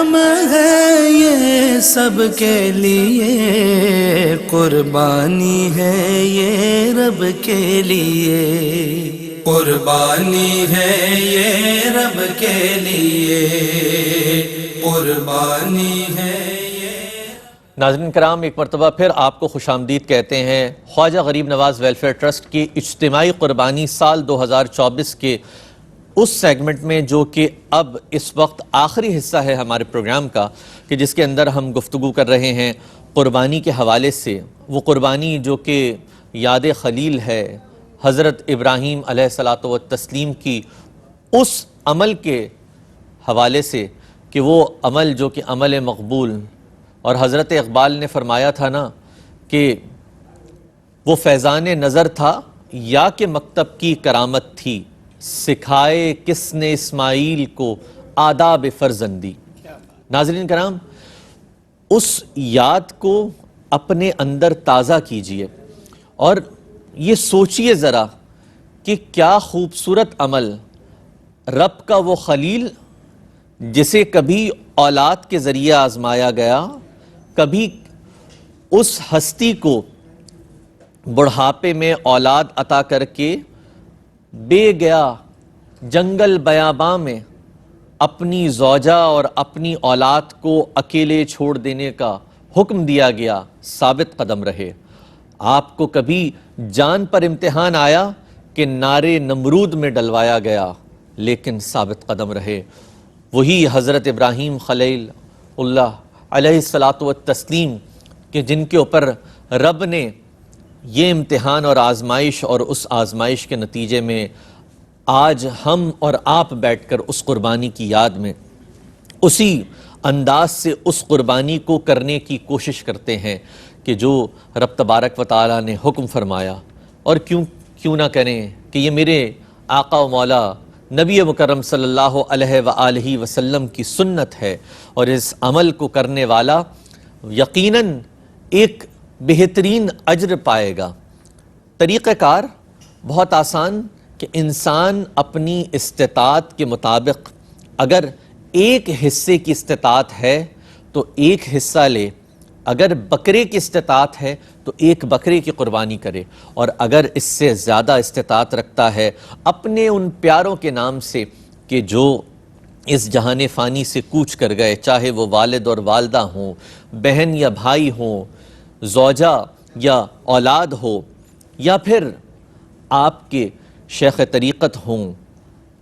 کرام ہے یہ سب کے لیے، قربانی ہے یہ رب کے لیے، قربانی ہے یہ رب کے لیے، قربانی ہے یہ۔ ناظرین کرام، ایک مرتبہ پھر آپ کو خوش آمدید کہتے ہیں خواجہ غریب نواز ویلفیئر ٹرسٹ کی اجتماعی قربانی سال 2024 کے اس سیگمنٹ میں، جو کہ اب اس وقت آخری حصہ ہے ہمارے پروگرام کا، کہ جس کے اندر ہم گفتگو کر رہے ہیں قربانی کے حوالے سے۔ وہ قربانی جو کہ یاد خلیل ہے، حضرت ابراہیم علیہ الصلوۃ والتسلیم کی اس عمل کے حوالے سے، کہ وہ عمل جو کہ عمل مقبول، اور حضرت اقبال نے فرمایا تھا نا کہ وہ فیضان نظر تھا یا کہ مکتب کی کرامت تھی، سکھائے کس نے اسماعیل کو آداب فرزندی۔ ناظرین کرام، اس یاد کو اپنے اندر تازہ کیجئے اور یہ سوچئے ذرا کہ کیا خوبصورت عمل رب کا وہ خلیل، جسے کبھی اولاد کے ذریعے آزمایا گیا، کبھی اس ہستی کو بڑھاپے میں اولاد عطا کر کے بے گیا جنگل بیاباں میں اپنی زوجہ اور اپنی اولاد کو اکیلے چھوڑ دینے کا حکم دیا گیا، ثابت قدم رہے۔ آپ کو کبھی جان پر امتحان آیا کہ نارے نمرود میں ڈلوایا گیا، لیکن ثابت قدم رہے۔ وہی حضرت ابراہیم خلیل اللہ علیہ الصلوۃ والتسلیم کہ جن کے اوپر رب نے یہ امتحان اور آزمائش، اور اس آزمائش کے نتیجے میں آج ہم اور آپ بیٹھ کر اس قربانی کی یاد میں اسی انداز سے اس قربانی کو کرنے کی کوشش کرتے ہیں کہ جو رب تبارک و تعالیٰ نے حکم فرمایا۔ اور کیوں نہ کریں کہ یہ میرے آقا و مولا نبی مکرم صلی اللہ علیہ وآلہ وسلم کی سنت ہے، اور اس عمل کو کرنے والا یقیناً ایک بہترین اجر پائے گا۔ طریقہ کار بہت آسان کہ انسان اپنی استطاعت کے مطابق اگر ایک حصے کی استطاعت ہے تو ایک حصہ لے، اگر بکرے کی استطاعت ہے تو ایک بکرے کی قربانی کرے، اور اگر اس سے زیادہ استطاعت رکھتا ہے اپنے ان پیاروں کے نام سے کہ جو اس جہان فانی سے کوچ کر گئے، چاہے وہ والد اور والدہ ہوں، بہن یا بھائی ہوں، زوجہ یا اولاد ہو، یا پھر آپ کے شیخ طریقت ہوں،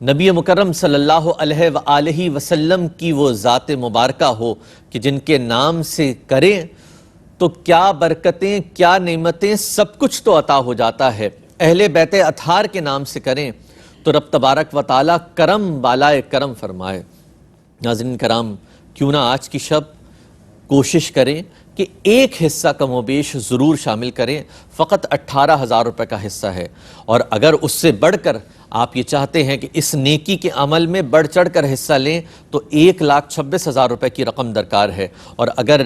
نبی مکرم صلی اللہ علیہ وآلہ وسلم کی وہ ذات مبارکہ ہو کہ جن کے نام سے کریں تو کیا برکتیں، کیا نعمتیں، سب کچھ تو عطا ہو جاتا ہے۔ اہل بیت اطہار کے نام سے کریں تو رب تبارک و تعالیٰ کرم بالائے کرم فرمائے۔ ناظرین کرام، کیوں نہ آج کی شب کوشش کریں کہ ایک حصہ کم و بیش ضرور شامل کریں۔ فقط 18,000 روپے کا حصہ ہے، اور اگر اس سے بڑھ کر آپ یہ چاہتے ہیں کہ اس نیکی کے عمل میں بڑھ چڑھ کر حصہ لیں تو 1,26,000 روپے کی رقم درکار ہے، اور اگر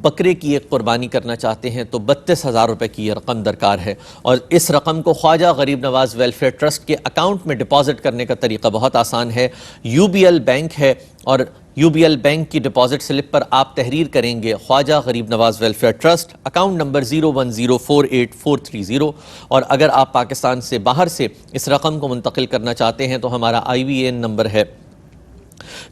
بکرے کی ایک قربانی کرنا چاہتے ہیں تو 32,000 روپے کی یہ رقم درکار ہے۔ اور اس رقم کو خواجہ غریب نواز ویلفیئر ٹرسٹ کے اکاؤنٹ میں ڈپازٹ کرنے کا طریقہ بہت آسان ہے۔ UBL بینک ہے، اور UBL بینک کی ڈپازٹ سلپ پر آپ تحریر کریں گے خواجہ غریب نواز ویلفیئر ٹرسٹ، اکاؤنٹ نمبر 01048430، اور اگر آپ پاکستان سے باہر سے اس رقم کو منتقل کرنا چاہتے ہیں تو ہمارا IBAN نمبر ہے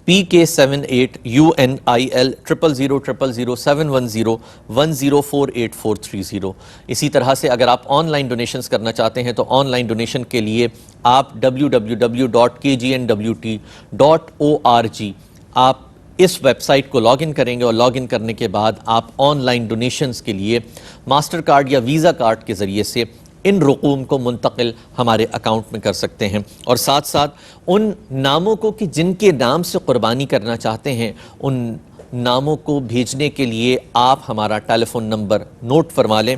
PK78UNIL 000071010484330۔ اسی طرح سے اگر آپ آن لائن ڈونیشنز کرنا چاہتے ہیں تو آن لائن ڈونیشن کے لیے آپ www.kgnwt.org آپ اس ویب سائٹ کو لاگ ان کریں گے، اور لاگ ان کرنے کے بعد آپ آن لائن ڈونیشنز کے لیے ماسٹر کارڈ یا ویزا کارڈ کے ذریعے سے ان رقوم کو منتقل ہمارے اکاؤنٹ میں کر سکتے ہیں۔ اور ساتھ ساتھ ان ناموں کو کہ جن کے نام سے قربانی کرنا چاہتے ہیں، ان ناموں کو بھیجنے کے لیے آپ ہمارا ٹیلی فون نمبر نوٹ فرما لیں۔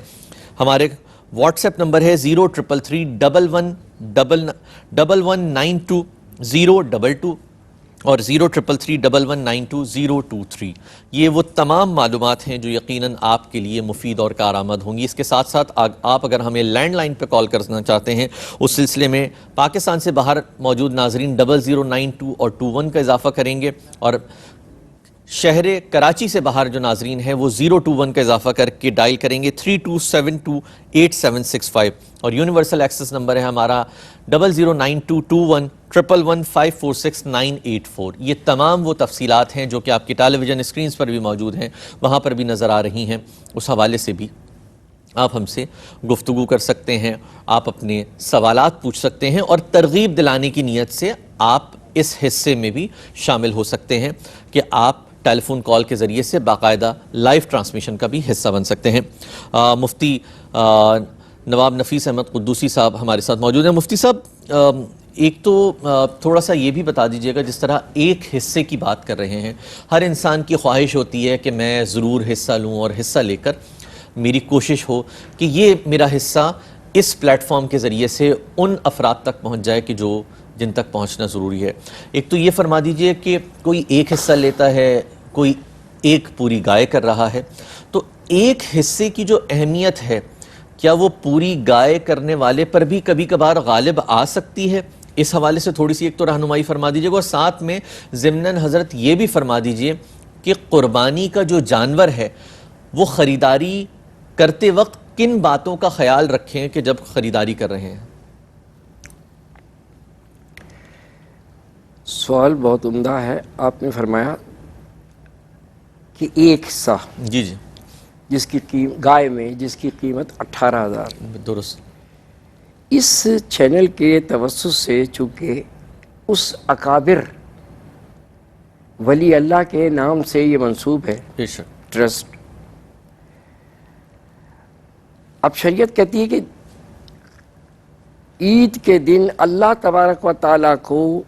ہمارے واٹس ایپ نمبر ہے 03311920022 اور 03331192023۔ یہ وہ تمام معلومات ہیں جو یقیناً آپ کے لیے مفید اور کارآمد ہوں گی۔ اس کے ساتھ ساتھ آپ اگر ہمیں لینڈ لائن پہ کال کرنا چاہتے ہیں، اس سلسلے میں پاکستان سے باہر موجود ناظرین 0092 اور 21 کا اضافہ کریں گے، اور شہر کراچی سے باہر جو ناظرین ہیں وہ 021 کا اضافہ کر کے ڈائل کریں گے 32728765 اور یونیورسل ایکسس نمبر ہے ہمارا 00922111546984. یہ تمام وہ تفصیلات ہیں جو کہ آپ کی ٹیلی ویژن اسکرینز پر بھی موجود ہیں, وہاں پر بھی نظر آ رہی ہیں. اس حوالے سے بھی آپ ہم سے گفتگو کر سکتے ہیں, آپ اپنے سوالات پوچھ سکتے ہیں اور ترغیب دلانے کی نیت سے آپ اس حصے میں بھی شامل ہو سکتے ہیں کہ آپ ٹیلی فون کال کے ذریعے سے باقاعدہ لائیو ٹرانسمیشن کا بھی حصہ بن سکتے ہیں. مفتی نواب نفیس احمد قدوسی صاحب ہمارے ساتھ موجود ہیں. مفتی صاحب, ایک تو تھوڑا سا یہ بھی بتا دیجئے گا, جس طرح ایک حصے کی بات کر رہے ہیں, ہر انسان کی خواہش ہوتی ہے کہ میں ضرور حصہ لوں اور حصہ لے کر میری کوشش ہو کہ یہ میرا حصہ اس پلیٹ فارم کے ذریعے سے ان افراد تک پہنچ جائے کہ جن تک پہنچنا ضروری ہے. ایک تو یہ فرما دیجئے کہ کوئی ایک حصہ لیتا ہے, کوئی ایک پوری گائے کر رہا ہے, تو ایک حصے کی جو اہمیت ہے کیا وہ پوری گائے کرنے والے پر بھی کبھی کبھار غالب آ سکتی ہے؟ اس حوالے سے تھوڑی سی ایک تو رہنمائی فرما دیجئے گا, اور ساتھ میں ضمناً حضرت یہ بھی فرما دیجئے کہ قربانی کا جو جانور ہے وہ خریداری کرتے وقت کن باتوں کا خیال رکھیں کہ جب خریداری کر رہے ہیں؟ سوال بہت عمدہ ہے. آپ نے فرمایا کہ ایک حصہ جی جی, جس کی گائے میں جس کی قیمت 18,000. درست. اس چینل کے توسط سے چونکہ اس اکابر ولی اللہ کے نام سے یہ منسوب ہے بے شک. ٹرسٹ. اب شریعت کہتی ہے کہ عید کے دن اللہ تبارک و تعالیٰ کو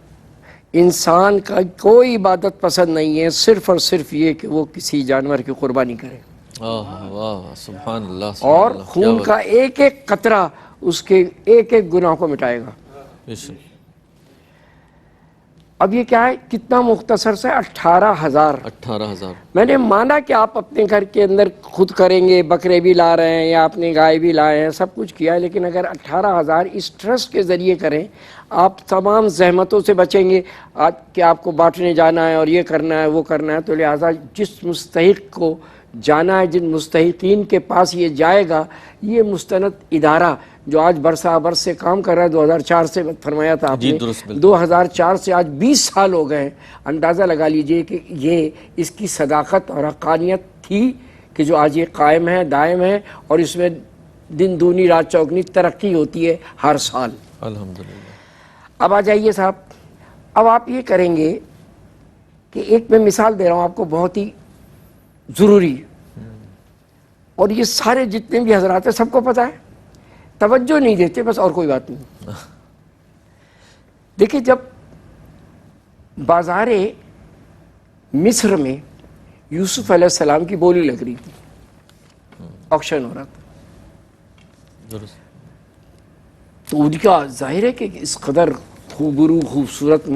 انسان کا کوئی عبادت پسند نہیں ہے, صرف اور صرف یہ کہ وہ کسی جانور کی قربانی کرے سبحان اللہ, اور خون کا ایک ایک قطرہ اس کے ایک ایک گناہ کو مٹائے گا. اب یہ کیا ہے, کتنا مختصر سے 18,000. میں نے مانا کہ آپ اپنے گھر کے اندر خود کریں گے, بکرے بھی لا رہے ہیں یا اپنی گائے بھی لائے ہیں, سب کچھ کیا ہے, لیکن اگر 18,000 اس ٹرسٹ کے ذریعے کریں, آپ تمام زحمتوں سے بچیں گے کہ آپ کو بانٹنے جانا ہے اور یہ کرنا ہے وہ کرنا ہے. تو لہٰذا جس مستحق کو جانا ہے, جن مستحقین کے پاس یہ جائے گا, یہ مستند ادارہ جو آج برسہ برس سے کام کر رہا ہے, 2004 سے فرمایا تھا آپ نے, 2004 سے آج 20 سال ہو گئے ہیں. اندازہ لگا لیجئے کہ یہ اس کی صداقت اور حقانیت تھی کہ جو آج یہ قائم ہے, دائم ہے, اور اس میں دن دونی رات چوگنی ترقی ہوتی ہے ہر سال. الحمدللہ. اب آ جائیے صاحب, اب آپ یہ کریں گے کہ ایک میں مثال دے رہا ہوں آپ کو بہت ہی ضروری, اور یہ سارے جتنے بھی حضرات ہیں سب کو پتہ ہے, توجہ نہیں دیتے بس, اور کوئی بات نہیں. دیکھیں, جب بازار مصر میں یوسف علیہ السلام کی بولی لگ رہی تھی, آکشن ہو رہا تھا, تو ان کا ظاہر ہے کہ اس قدر خوبرو خوبصورت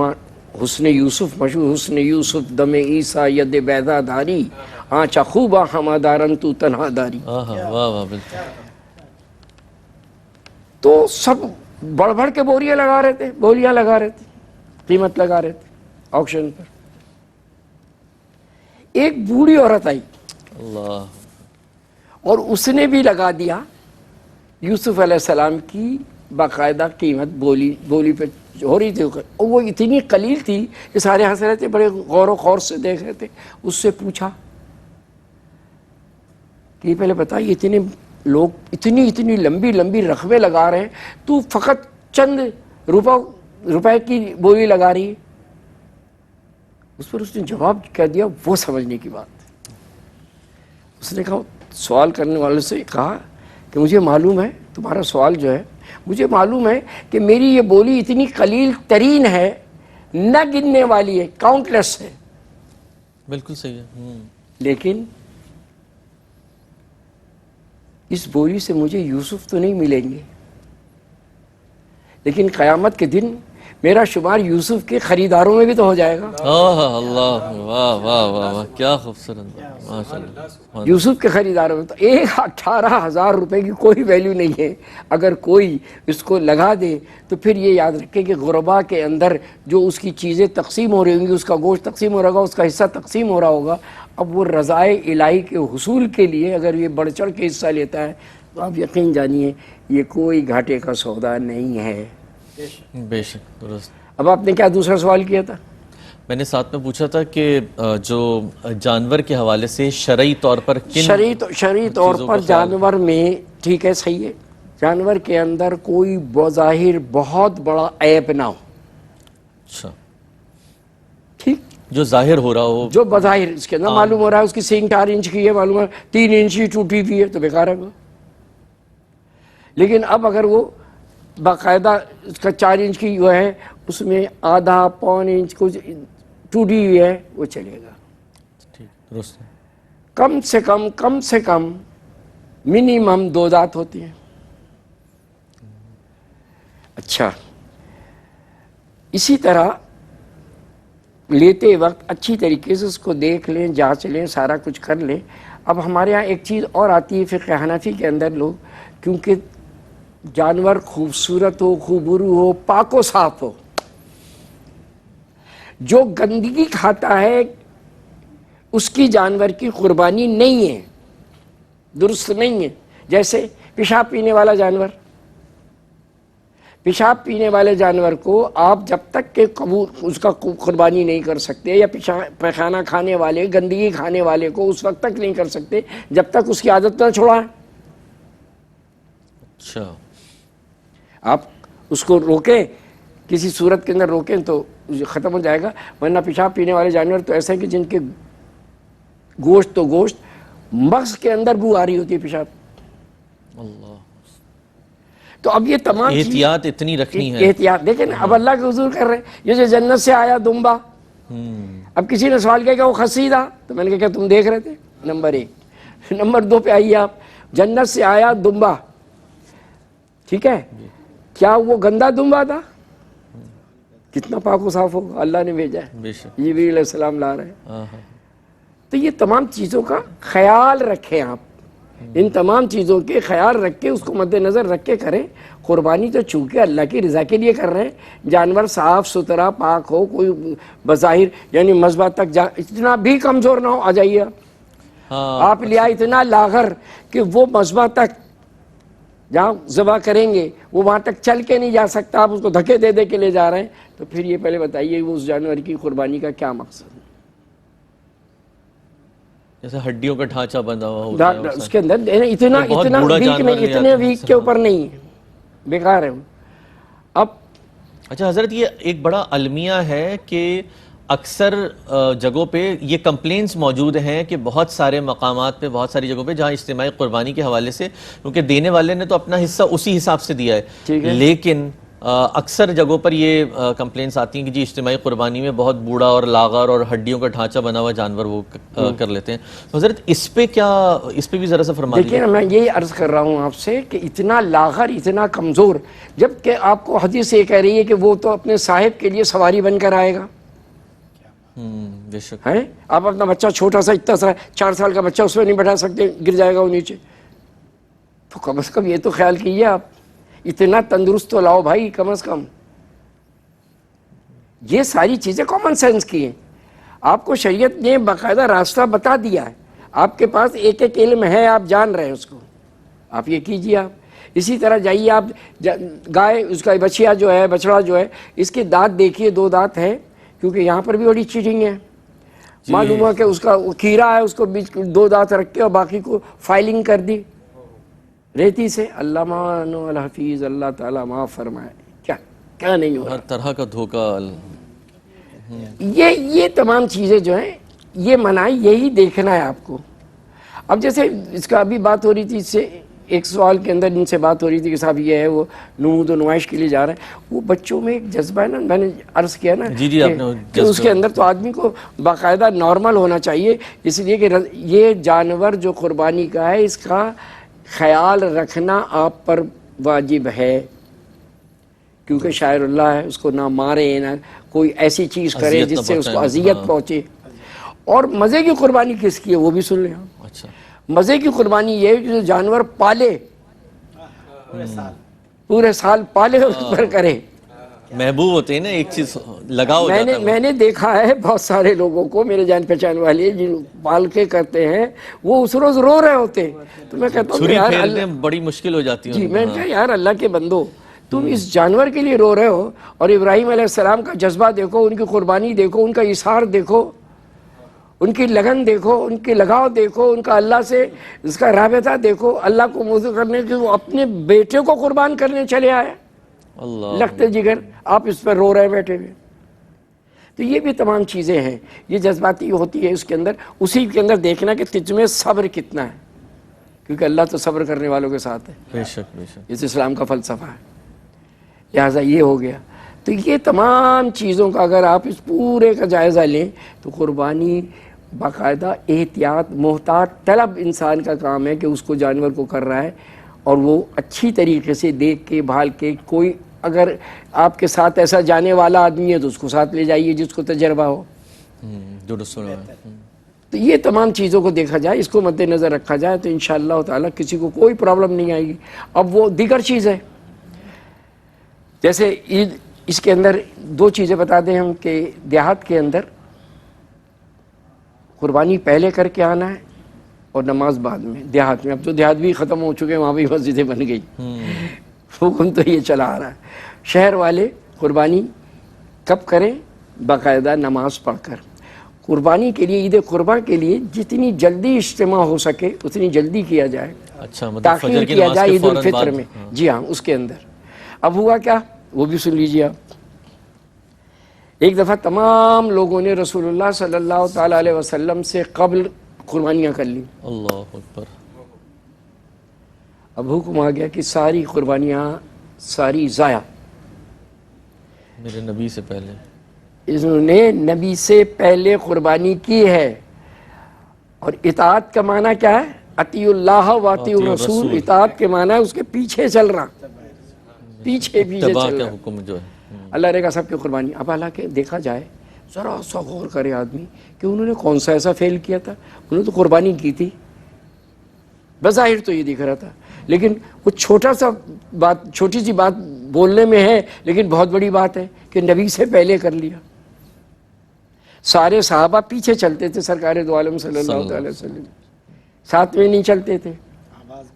حسن یوسف مشہور, حسن یوسف دم عیسیٰ ید بیضا داری, آنچا خوبا ہمادارن تو تنہا داری. تو سب بڑھ بڑھ کے بولیاں لگا رہے تھے, قیمت لگا رہے تھے آکشن پر. ایک بوڑھی عورت آئی اللہ, اور اس نے بھی لگا دیا یوسف علیہ السلام کی باقاعدہ قیمت بولی پہ ہو رہی تھی, اور وہ اتنی قلیل تھی کہ سارے ہنس رہے تھے, بڑے غور و خوض سے دیکھ رہے تھے. اس سے پوچھا کہ پہلے بتا, یہ اتنے لوگ اتنی لمبی رقمیں لگا رہے ہیں, تو فقط چند روپے کی بولی لگا رہی ہے. اس پر اس نے جواب کہہ دیا, وہ سمجھنے کی بات. اس نے کہا, سوال کرنے والے سے کہا کہ مجھے معلوم ہے, تمہارا سوال جو ہے, مجھے معلوم ہے کہ میری یہ بولی اتنی قلیل ترین ہے, نہ گننے والی ہے, کاؤنٹ لیس ہے. بالکل صحیح ہے. لیکن اس بولی سے مجھے یوسف تو نہیں ملیں گے, لیکن قیامت کے دن میرا شمار یوسف کے خریداروں میں بھی تو ہو جائے گا. اللہ واہ واہ واہ واہ کیا خوبصورت ماشاء اللہ. یوسف کے خریداروں میں تو 18,000 روپے کی کوئی ویلیو نہیں ہے. اگر کوئی اس کو لگا دے تو پھر یہ یاد رکھے کہ غربا کے اندر جو اس کی چیزیں تقسیم ہو رہی ہوں گی، اس کا گوشت تقسیم ہو رہا ہوگا، اس کا حصہ تقسیم ہو رہا ہوگا، اب وہ رضائے الہی کے حصول کے لیے اگر یہ بڑھ چڑھ کے حصہ لیتا ہے تو آپ یقین جانیے یہ کوئی گھاٹے کا سودا نہیں ہے. بے شک درست. اب آپ نے کیا دوسرا سوال کیا تھا؟ میں نے ساتھ میں پوچھا تھا کہ جو جانور کے حوالے سے شرعی طور پر کن شرعی طور پر جانور میں ٹھیک ہے، صحیح ہے، جانور کے اندر کوئی بظاہر بہت بڑا عیب نہ ہو. اچھا ٹھیک، جو ظاہر ہو رہا ہو، جو بظاہر اس کے اندر معلوم ہو رہا ہے اس کی سینگ 4 انچ کی ہے، معلوم ہے 3 انچ کی ٹوٹی ہوئی ہے تو بیکار ہے وہ. لیکن اب اگر وہ باقاعدہ اس کا 4 انچ کی جو ہے اس میں آدھا پون انچ کچھ ٹوٹی ہوئی ہے وہ چلے گا. ٹھیک درست. کم سے کم منیمم 2 دانت ہوتی ہیں. اچھا، اسی طرح لیتے وقت اچھی طریقے سے اس کو دیکھ لیں، جانچ لیں، سارا کچھ کر لیں. اب ہمارے ہاں ایک چیز اور آتی ہے فقہ حنفی کے اندر، لوگ کیونکہ جانور خوبصورت ہو، خوبرو ہو، پاک و صاف ہو، جو گندگی کھاتا ہے اس کی جانور کی قربانی نہیں ہے، درست نہیں ہے. جیسے پیشاب پینے والا جانور، پیشاب پینے والے جانور کو آپ جب تک کہ اس کا قربانی نہیں کر سکتے، یا پیخانہ کھانے والے، گندگی کھانے والے کو اس وقت تک نہیں کر سکتے جب تک اس کی عادت نہ چھوڑائیں. اچھا، آپ اس کو روکیں، کسی صورت کے اندر روکیں تو ختم ہو جائے گا. ورنہ پیشاب پینے والے جانور تو ایسے ہیں کہ جن کے گوشت تو گوشت، مغز کے اندر بو آ رہی ہوتی ہے پیشاب. اللہ. تو اب یہ تمام احتیاط اتنی رکھنی ہے. احتیاط دیکھیں اب اللہ کے حضور کر رہے ہیں. یہ جو جنت سے آیا دمبا، اب کسی نے سوال کیا کہ وہ خصی تھا، تو میں نے کہا کیا تم دیکھ رہے تھے؟ نمبر 1. نمبر 2 پہ آئیے آپ، جنت سے آیا دمبا، ٹھیک ہے، کیا وہ گندا دمبا تھا؟ کتنا پاک و صاف ہوگا، اللہ نے بھیجا ہے، جبریل علیہ السلام لا رہے ہیں. تو یہ تمام چیزوں کا خیال رکھیں آپ، ان تمام چیزوں کے خیال رکھ کے اس کو مد نظر رکھ کے کریں. قربانی تو چونکہ اللہ کی رضا کے لیے کر رہے ہیں، جانور صاف ستھرا پاک ہو، کوئی بظاہر یعنی مذبح تک اتنا بھی کمزور نہ ہو. آ جائیے آپ لیا اتنا لاغر کہ وہ مذبح تک جہاں ذبح کریں گے وہ وہاں تک چل کے نہیں جا سکتا، آپ اس کو دھکے دے کے لے جا رہے ہیں. تو پھر یہ پہلے بتائیے وہ اس جانور کی قربانی کا کیا مقصد ہے؟ جیسے ہڈیوں کا ڈھانچہ بندھا ہوا ہوتا ہے اس کے اندر اتنا ویک نہیں، اتنے ویک کے اوپر نہیں ہے، بیکار ہے. اب اچھا حضرت، یہ ایک بڑا المیہ ہے کہ اکثر جگہوں پہ یہ کمپلینس موجود ہیں کہ بہت سارے مقامات پہ، بہت ساری جگہوں پہ جہاں اجتماعی قربانی کے حوالے سے، کیونکہ دینے والے نے تو اپنا حصہ اسی حساب سے دیا ہے، لیکن اکثر جگہوں پر یہ کمپلینس آتی ہیں کہ جی اجتماعی قربانی میں بہت بوڑھا اور لاغر اور ہڈیوں کا ڈھانچہ بنا ہوا جانور وہ کر لیتے ہیں. حضرت اس پہ بھی ذرا سا فرما دیجیے. دیکھیں میں یہی عرض کر رہا ہوں آپ سے کہ اتنا لاغر، اتنا کمزور، جبکہ آپ کو حدیث یہ کہہ رہی ہے کہ وہ تو اپنے صاحب کے لیے سواری بن کر آئے گا. بے شک ہے، آپ اپنا بچہ چھوٹا سا، اتنا سا 4 سال کا بچہ اس پہ نہیں بٹھا سکتے، گر جائے گا وہ نیچے. تو کم از کم یہ تو خیال کیجیے آپ، اتنا تندرست تو لاؤ بھائی کم از کم. یہ ساری چیزیں کامن سینس کی ہیں. آپ کو شریعت نے باقاعدہ راستہ بتا دیا ہے، آپ کے پاس ایک ایک علم ہے، آپ جان رہے ہیں اس کو، آپ یہ کیجیے. آپ اسی طرح جائیے، آپ گائے، اس کا بچیا جو ہے، بچڑا جو ہے، اس کے دانت دیکھیے، 2 دانت ہے، کیونکہ یہاں پر بھی بڑی چیٹنگ ہے. معلوم ہوا کہ اس کا کھیرا ہے، اس کو بیچ 2 دانت رکھ کے اور باقی کو فائلنگ کر دی ریتی سے. علامہ الحفیظ اللہ تعالیٰ معاف فرمائے، کیا نہیں ہو رہا، ہر طرح کا دھوکہ. یہ تمام چیزیں جو ہیں یہ منائی، یہی دیکھنا ہے آپ کو. اب جیسے اس کا ابھی بات ہو رہی تھی، اس سے ایک سوال کے اندر ان سے بات ہو رہی تھی کہ صاحب یہ ہے وہ نمود و نمائش کے لیے جا رہے ہیں. وہ بچوں میں ایک جذبہ ہے نا، میں نے عرض کیا نا کہ اس کے اندر تو آدمی کو باقاعدہ نارمل ہونا چاہیے. اس لیے کہ یہ جانور جو قربانی کا ہے، اس کا خیال رکھنا آپ پر واجب ہے، کیونکہ شاعر اللہ ہے، اس کو نہ مارے نہ کوئی ایسی چیز کرے جس سے اس کو اذیت پہنچے۔ اور مزے کی قربانی کس کی ہے وہ بھی سن لیں آپ۔ اچھا، مزے کی قربانی یہ ہے کہ جو جانور پالے، پورے سال پالے اور اس پر کرے۔ محبوب ہوتے ہیں نا، ایک چیز لگاؤ جاتا ہے۔ میں نے دیکھا ہے بہت سارے لوگوں کو، میرے جان پہچان والے جن پال کے کرتے ہیں، وہ اس روز رو رہے ہوتے ہیں۔ تو میں کہتا ہوں چھری یار پھیرنے میں بڑی مشکل ہو جاتی ہے۔ جی میں نے کہا یار اللہ کے بندو، تم اس جانور کے لیے رو رہے ہو، اور ابراہیم علیہ السلام کا جذبہ دیکھو، ان کی قربانی دیکھو، ان کا اثار دیکھو، ان کی لگن دیکھو، ان کی لگاؤ دیکھو، ان کا اللہ سے اس کا رابطہ دیکھو، اللہ کو موضوع کرنے کے وہ اپنے بیٹے کو قربان کرنے چلے آئے۔ اللہ لگتے جگر آپ اس پر رو رہے بیٹھے ہوئے۔ تو یہ بھی تمام چیزیں ہیں، یہ جذباتی ہوتی ہے اس کے اندر، اسی کے اندر دیکھنا کہ تجھ میں صبر کتنا ہے، کیونکہ اللہ تو صبر کرنے والوں کے ساتھ ہے۔ بے شک بے شک۔ اس اسلام کا فلسفہ ہے۔ لہٰذا یہ ہو گیا۔ تو یہ تمام چیزوں کا اگر آپ اس پورے کا جائزہ لیں تو قربانی باقاعدہ احتیاط محتاط طلب انسان کا کام ہے کہ اس کو جانور کو کر رہا ہے، اور وہ اچھی طریقے سے دیکھ کے بھال کے، کوئی اگر آپ کے ساتھ ایسا جانے والا آدمی ہے تو اس کو ساتھ لے جائیے جس کو تجربہ ہو۔ درست سنا ہے۔ تو یہ تمام چیزوں کو دیکھا جائے، اس کو مد نظر رکھا جائے تو انشاءاللہ تعالیٰ کسی کو کوئی پرابلم نہیں آئے گی۔ اب وہ دیگر چیز ہے، جیسے عید، اس کے اندر دو چیزیں بتا دیں ہم کہ دیہات کے اندر قربانی پہلے کر کے آنا ہے اور نماز بعد میں۔ دیہات میں اب تو دیہات بھی ختم ہو چکے ہیں، وہاں بھی مسجدیں بن گئی، حکم تو یہ چلا آ رہا ہے۔ شہر والے قربانی کب کریں؟ باقاعدہ نماز پڑھ کر۔ قربانی کے لیے، عید قربان کے لیے جتنی جلدی اجتماع ہو سکے اتنی جلدی کیا جائے، اچھا، مطلب تاخیر فجر کی کیا نماز جائے کے عید فوراً الفطر بعد۔ میں۔ جی ہاں، اس کے اندر اب ہوا کیا وہ بھی سن لیجیے آپ۔ ایک دفعہ تمام لوگوں نے رسول اللہ صلی اللہ تعالیٰ علیہ وسلم سے قبل قربانیاں کر لی۔ اللہ اکبر۔ اب حکم آ گیا کہ ساری قربانیاں ساری ضائع۔ میرے نبی سے پہلے انہوں نے نبی سے پہلے قربانی کی ہے، اور اطاعت کا معنی کیا ہے؟ اطیعوا اللہ و اطیعوا الرسول۔ اطاعت کے معنی ہے اس کے پیچھے چل رہا، پیچھے چل اتباع کا رہا۔ حکم جو ہے۔ اللہ نے کہا سب کی قربانی۔ اب حالانکہ دیکھا جائے ذرا سا غور کرے آدمی کہ انہوں نے کون سا ایسا فیل کیا تھا، انہوں نے تو قربانی کی تھی، بظاہر تو یہ دکھ رہا تھا، لیکن وہ چھوٹا سا بات، چھوٹی سی بات بولنے میں ہے لیکن بہت بڑی بات ہے کہ نبی سے پہلے کر لیا۔ سارے صحابہ پیچھے چلتے تھے سرکار دو عالم صلی اللہ علیہ وسلم، ساتھ میں نہیں چلتے تھے،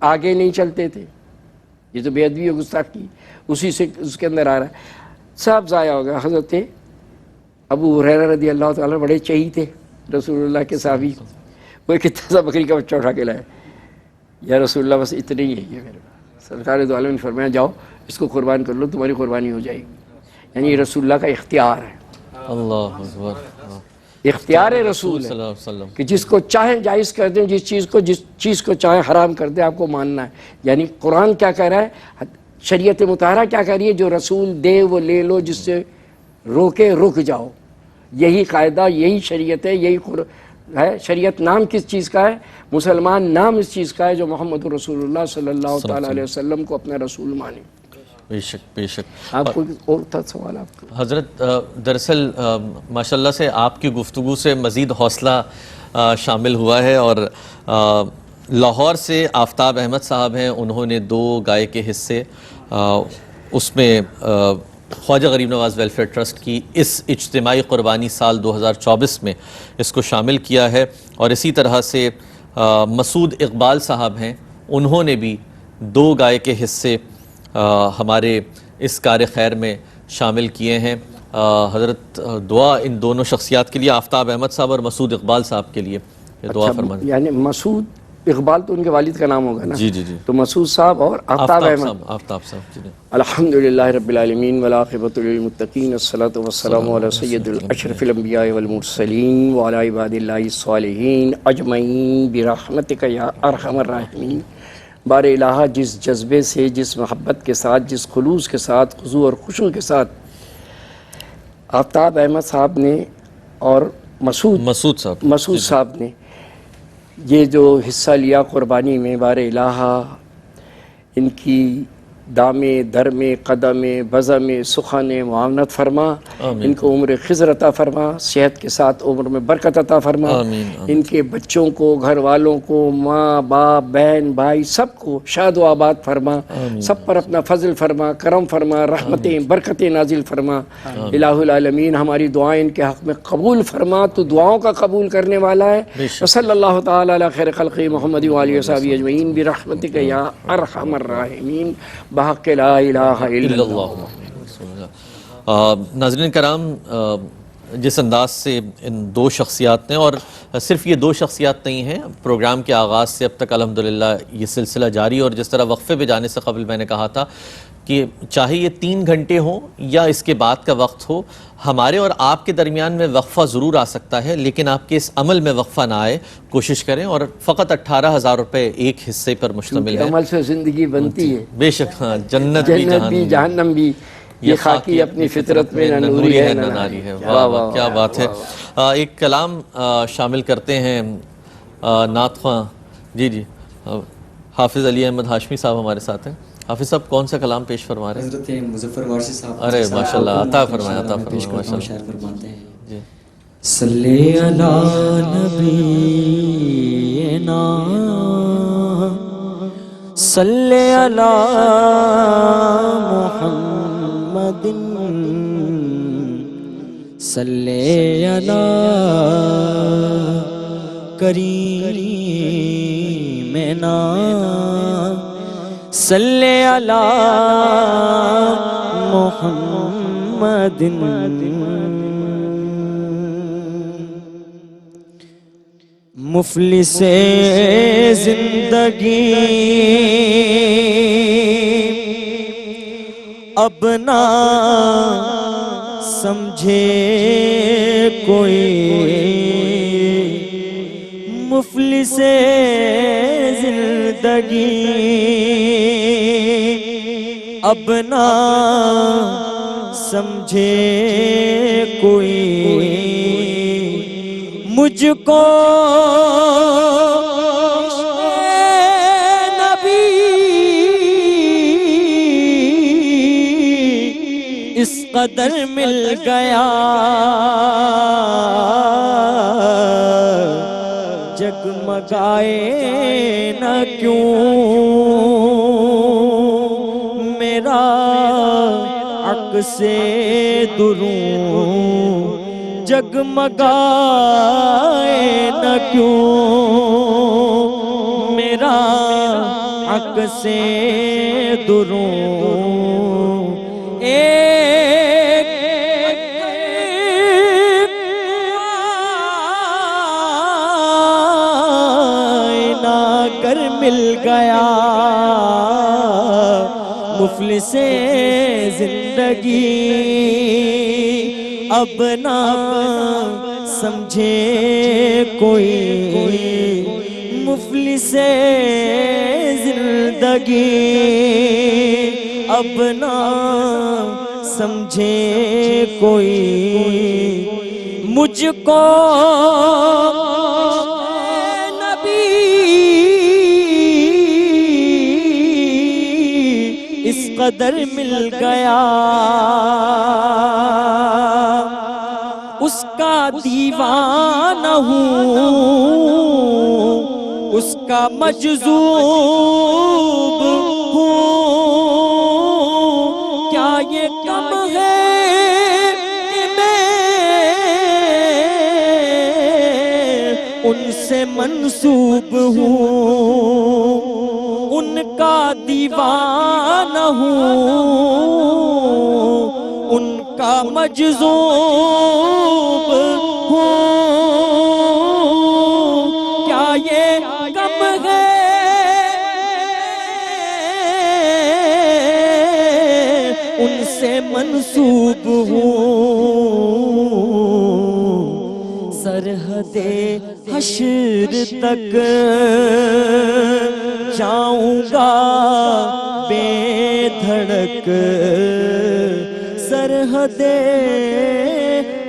آگے نہیں چلتے تھے۔ یہ تو بے ادبی و گستاخی اسی سے اس کے اندر آ رہا ہے۔ سب ضائع ہو گیا۔ حضرت ابو ہریرہ رضی اللہ تعالیٰ بڑے چہی تھے رسول اللہ کے صحابی، وہ کتنا سا بکری کا بچہ اٹھا کے لائے، یا رسول اللہ بس اتنے ہی ہے یہ میرے پاس۔ سرکار دو عالم نے فرمایا جاؤ اس کو قربان کر لو، تمہاری قربانی ہو جائے گی۔ یعنی یہ رسول اللہ کا اختیار ہے، اللہ اکبر۔ اختیار رسول صلی ہے اللہ علیہ وسلم۔ کہ جس کو چاہیں جائز کر دیں، جس چیز کو چاہیں حرام کر دیں، آپ کو ماننا ہے۔ یعنی قرآن کیا کہہ رہا ہے، شریعت مطہرہ کیا کہہ رہی ہے، جو رسول دے وہ لے لو، جس سے روکے رک جاؤ۔ یہی قاعدہ، یہی شریعت ہے، یہی ہے۔ شریعت نام کس چیز کا ہے؟ مسلمان نام اس چیز کا ہے جو محمد رسول اللہ صلی اللہ تعالیٰ علیہ وسلم کو اپنا رسول مانے۔ بے شک بے شک۔ آپ کو اور تھا سوال آپ کو؟ حضرت دراصل ماشاءاللہ سے آپ کی گفتگو سے مزید حوصلہ شامل ہوا ہے، اور لاہور سے آفتاب احمد صاحب ہیں، انہوں نے 2 گائے کے حصے اس میں خواجہ غریب نواز ویلفیئر ٹرسٹ کی اس اجتماعی قربانی سال 2024 میں اس کو شامل کیا ہے، اور اسی طرح سے مسعود اقبال صاحب ہیں، انہوں نے بھی 2 گائے کے حصے ہمارے اس کار خیر میں شامل کیے ہیں۔ حضرت دعا ان دونوں شخصیات کے لیے، آفتاب احمد صاحب اور مسعود اقبال صاحب کے لیے دعا فرمائیں۔ یعنی مسعود اقبال تو ان کے والد کا نام ہوگا نا؟ جی جی جی۔ تو مسعود صاحب اور آفتاب احمد۔ آفتاب صاحب جی۔ الحمدللہ رب العالمین والعاقبۃ للمتقین، الصلاۃ والسلام علی سید الاشرف الانبیاء والمرسلین وعلی عباد اللہ الصالحین اجمعین برحمتک یا ارحم الراحمین۔ بار الہ، جس جذبے سے، جس محبت کے ساتھ، جس خلوص کے ساتھ، خضوع اور خشوع کے ساتھ آفتاب احمد صاحب نے اور مسعود صاحب نے یہ جو حصہ لیا قربانی میں، بار الہ ان کی دامے درمے قدمے بزمے سخن معاونت فرما، ان کو عمر خضر عطا فرما، صحت کے ساتھ عمر میں برکت عطا فرما، ان کے بچوں کو، گھر والوں کو، ماں باپ بہن بھائی سب کو شاد و آباد فرما، سب پر اپنا فضل فرما، کرم فرما، رحمتیں برکتیں نازل فرما۔ الہ العالمین ہماری دعائیں ان کے حق میں قبول فرما، تو دعاؤں کا قبول کرنے والا ہے۔ وصلی اللہ تعالی علی خیر خلق محمد وآلہ وصحبہ اجمعین برحمتک یا ارحم الراحمین بحق لا الہ الا اللہ۔ ناظرین کرام، جس انداز سے ان دو شخصیات نے، اور صرف یہ دو شخصیات نہیں ہیں، پروگرام کے آغاز سے اب تک الحمدللہ یہ سلسلہ جاری، اور جس طرح وقفے پہ جانے سے قبل میں نے کہا تھا کہ چاہے یہ 3 گھنٹے ہوں یا اس کے بعد کا وقت ہو، ہمارے اور آپ کے درمیان میں وقفہ ضرور آ سکتا ہے، لیکن آپ کے اس عمل میں وقفہ نہ آئے، کوشش کریں۔ اور فقط 18,000 روپے ایک حصے پر مشتمل ہے۔ عمل سے زندگی بنتی ہے، بے شک، ہاں، جنت بھی جہنم بھی، یہ خاکی اپنی فطرت میں نہ نوری ہے نہ ناری ہے۔ واہ واہ، کیا بات ہے۔ ایک کلام شامل کرتے ہیں نعت خواں، جی حافظ علی احمد ہاشمی صاحب ہمارے ساتھ ہیں۔ حافظ صاحب کون سا کلام پیش فرما رہے ہیں؟ حضرت مظفر وارثی صاحب، ارے ماشاءاللہ، عطا فرمائے، عطا فرمائے۔ شاعر فرماتے ہیں، جی، صلی علی نبینا صلی علی محمد صلی علی کریمنا صلی علی محمد مفلس زندگی اب نہ سمجھے کوئی، مفلس زندگی اب نہ سمجھے کوئی، مجھ کو نبی اس قدر مل گیا، جگمگائے نہ کیوں میرا عکس دروں، جگمگائے نہ کیوں میرا عکس دروں، ایک آئینہ گر مل گیا، مفلس زندگی اب نہ سمجھے کوئی، مفلس زندگی اب نہ سمجھے کوئی، مجھ کو نبی اس قدر مل گیا، اس کا دیوانہ ہوں، اس کا مجذوب ہوں، کیا یہ کم ہے کہ میں ان سے منسوب ہوں، ان کا دیوانہ ہوں، ان کا مجذوب ہوں، کیا یہ کم ہے ان سے منسوب ہوں، سرحد حشر تک جاؤں گا بے دھڑک، سرحد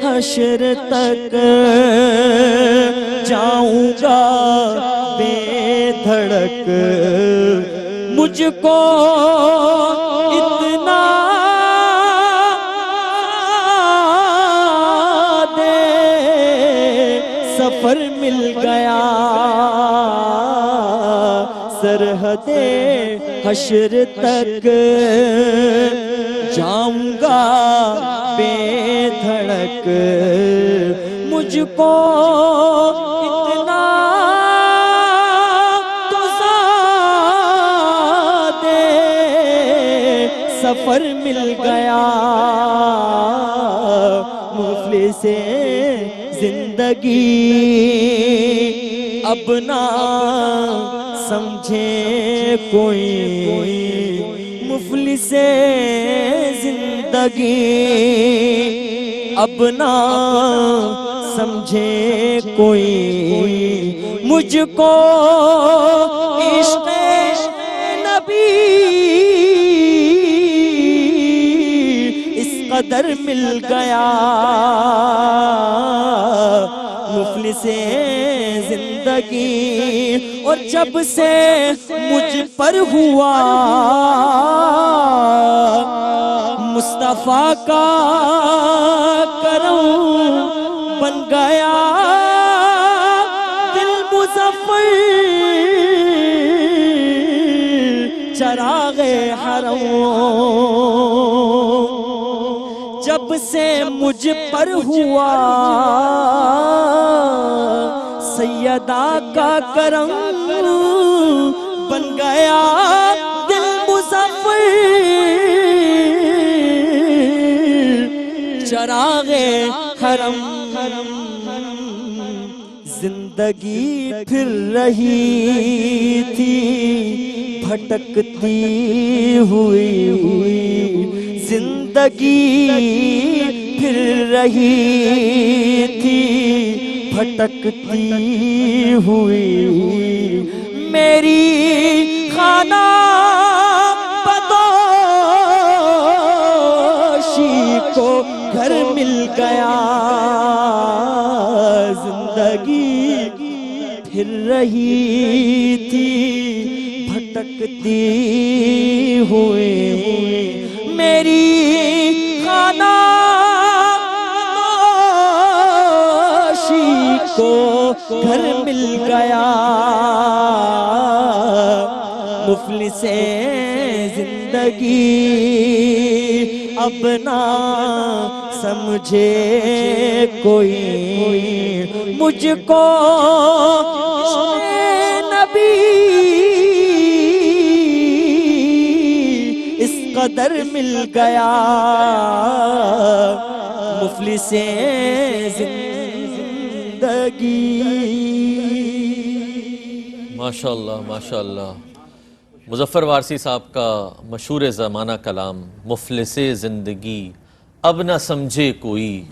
حشر تک جاؤں گا بے دھڑک، مجھ کو مل گیا سرحد حشر تک جاؤں گا بے دھڑک مجھ کو اتنا تو زیادہ سفر مل گیا مفلس زندگی اب نہ سمجھے کوئی مفلس زندگی اب نہ سمجھے کوئی مجھ کو عشق نبی اس قدر مل گیا مفلس زندگی اور جب سے مجھ پر ہوا مصطفیٰ کا کرم بن گیا دل مظفر چراغ حرم جب سے مجھ پر ہوا سیدہ کا کرم بن گیا دل مظفر چراغ حرم زندگی پھر رہی تھی بھٹکتی ہوئی زندگی پھر رہی تھی بھٹکتی ہوئی میری خانہ بدوشی کو گھر مل گیا زندگی پھر رہی تھی بھٹکتی ہوئی میری خانہ بدوشی کو گھر مل گیا مفلس زندگی اب نہ سمجھے کوئی مجھ کو نبی اس قدر مل گیا مفلس زندگی ماشاءاللہ ماشاءاللہ مظفر وارسی صاحب کا مشہور زمانہ کلام مفلس زندگی اب نہ سمجھے کوئی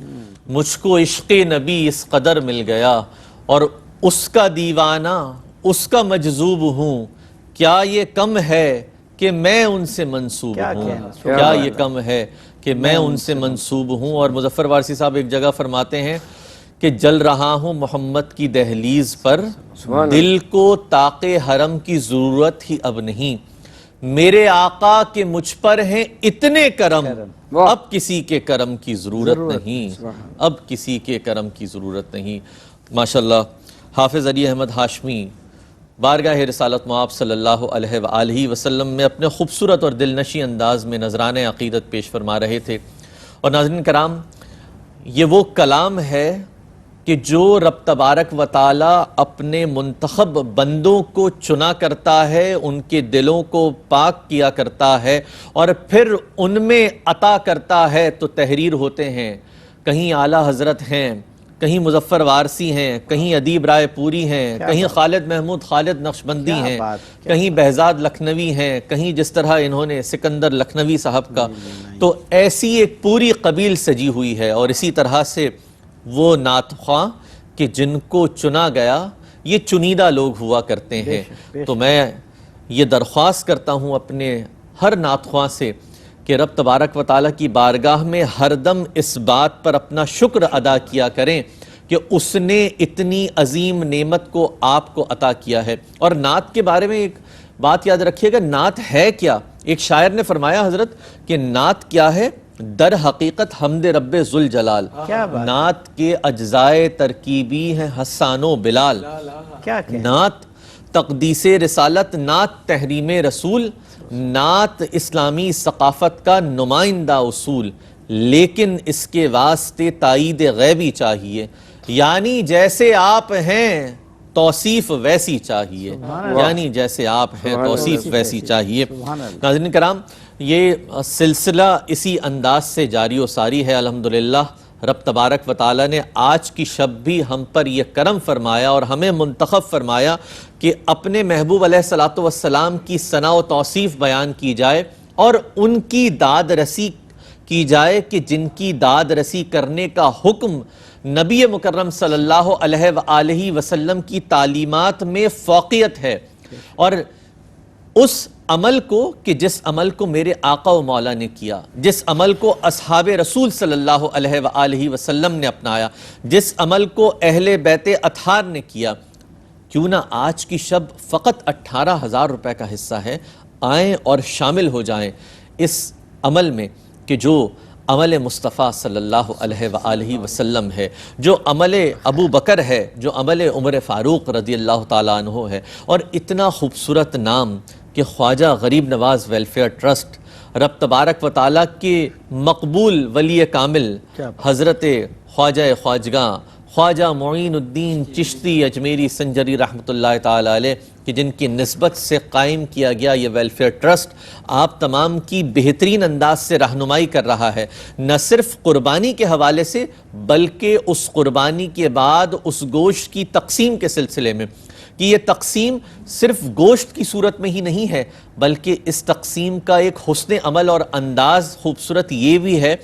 مجھ کو عشق نبی اس قدر مل گیا اور اس کا دیوانہ اس کا مجذوب ہوں کیا یہ کم ہے کہ میں ان سے منسوب ہوں کیا یہ کم ہے کہ میں ان سے منسوب ہوں اور مظفر وارسی صاحب ایک جگہ فرماتے ہیں کہ جل رہا ہوں محمد کی دہلیز پر دل کو طاق حرم کی ضرورت ہی اب نہیں میرے آقا کے مجھ پر ہیں اتنے کرم اب کسی کے کرم کی ضرورت نہیں اب کسی کے کرم کی ضرورت نہیں ماشاءاللہ حافظ علی احمد ہاشمی بارگاہ رسالت مآب صلی اللہ علیہ وآلہ وسلم میں اپنے خوبصورت اور دلنشی انداز میں نذران عقیدت پیش فرما رہے تھے اور ناظرین کرام یہ وہ کلام ہے کہ جو رب تبارک و تعالی اپنے منتخب بندوں کو چنا کرتا ہے ان کے دلوں کو پاک کیا کرتا ہے اور پھر ان میں عطا کرتا ہے تو تحریر ہوتے ہیں کہیں اعلیٰ حضرت ہیں کہیں مظفر وارسی ہیں کہیں ادیب رائے پوری ہیں کہیں خالد محمود خالد نقشبندی ہیں کہیں بہزاد لکھنوی ہیں کہیں جس طرح انہوں نے سکندر لکھنوی صاحب کا تو ایسی ایک پوری قبیل سجی ہوئی ہے اور اسی طرح سے وہ نعت خواں کہ جن کو چنا گیا یہ چنیدہ لوگ ہوا کرتے ہیں تو میں یہ درخواست کرتا ہوں اپنے ہر نعت خواں سے کہ رب تبارک و تعالیٰ کی بارگاہ میں ہر دم اس بات پر اپنا شکر ادا کیا کریں کہ اس نے اتنی عظیم نعمت کو آپ کو عطا کیا ہے اور نعت کے بارے میں ایک بات یاد رکھیے گا نعت ہے کیا ایک شاعر نے فرمایا حضرت کہ نعت کیا ہے در حقیقت حمد رب ذوالجلال، نعت کے اجزائے ترکیبی ہیں حسان و بلال، نعت تقدیس رسالت، نعت تحریم رسول، نعت اسلامی ثقافت کا نمائندہ اصول، لیکن اس کے واسطے تائید غیبی چاہیے، یعنی جیسے آپ ہیں توصیف ویسی چاہیے، یعنی جیسے آپ ہیں توصیف ویسی چاہیے۔ ناظرین کرام، یہ سلسلہ اسی انداز سے جاری و ساری ہے الحمدللہ۔ رب تبارک و تعالیٰ نے آج کی شب بھی ہم پر یہ کرم فرمایا اور ہمیں منتخب فرمایا کہ اپنے محبوب علیہ الصلوۃ والسلام کی ثنا و توصیف بیان کی جائے اور ان کی داد رسی کی جائے کہ جن کی داد رسی کرنے کا حکم نبی مکرم صلی اللہ علیہ وآلہ وسلم کی تعلیمات میں فوقیت ہے، اور اس عمل کو کہ جس عمل کو میرے آقا و مولا نے کیا، جس عمل کو اصحاب رسول صلی اللہ علیہ وآلہ وسلم نے اپنایا، جس عمل کو اہل بیت اطہار نے کیا، کیوں نہ آج کی شب فقط 18,000 روپے کا حصہ ہے، آئیں اور شامل ہو جائیں اس عمل میں کہ جو عمل مصطفیٰ صلی اللہ علیہ وآلہ وسلم ہے، جو عمل ابو بکر ہے، جو عمل عمر فاروق رضی اللہ تعالیٰ عنہ ہے، اور اتنا خوبصورت نام کہ خواجہ غریب نواز ویلفیئر ٹرسٹ، رب تبارک و تعالیٰ کے مقبول ولی کامل حضرت خواجہ خواجگاں خواجہ معین الدین چشتی اجمیری سنجری رحمۃ اللہ تعالیٰ علیہ، کہ جن کی نسبت سے قائم کیا گیا یہ ویلفیئر ٹرسٹ آپ تمام کی بہترین انداز سے رہنمائی کر رہا ہے، نہ صرف قربانی کے حوالے سے بلکہ اس قربانی کے بعد اس گوشت کی تقسیم کے سلسلے میں، کہ یہ تقسیم صرف گوشت کی صورت میں ہی نہیں ہے بلکہ اس تقسیم کا ایک حسن عمل اور انداز خوبصورت یہ بھی ہے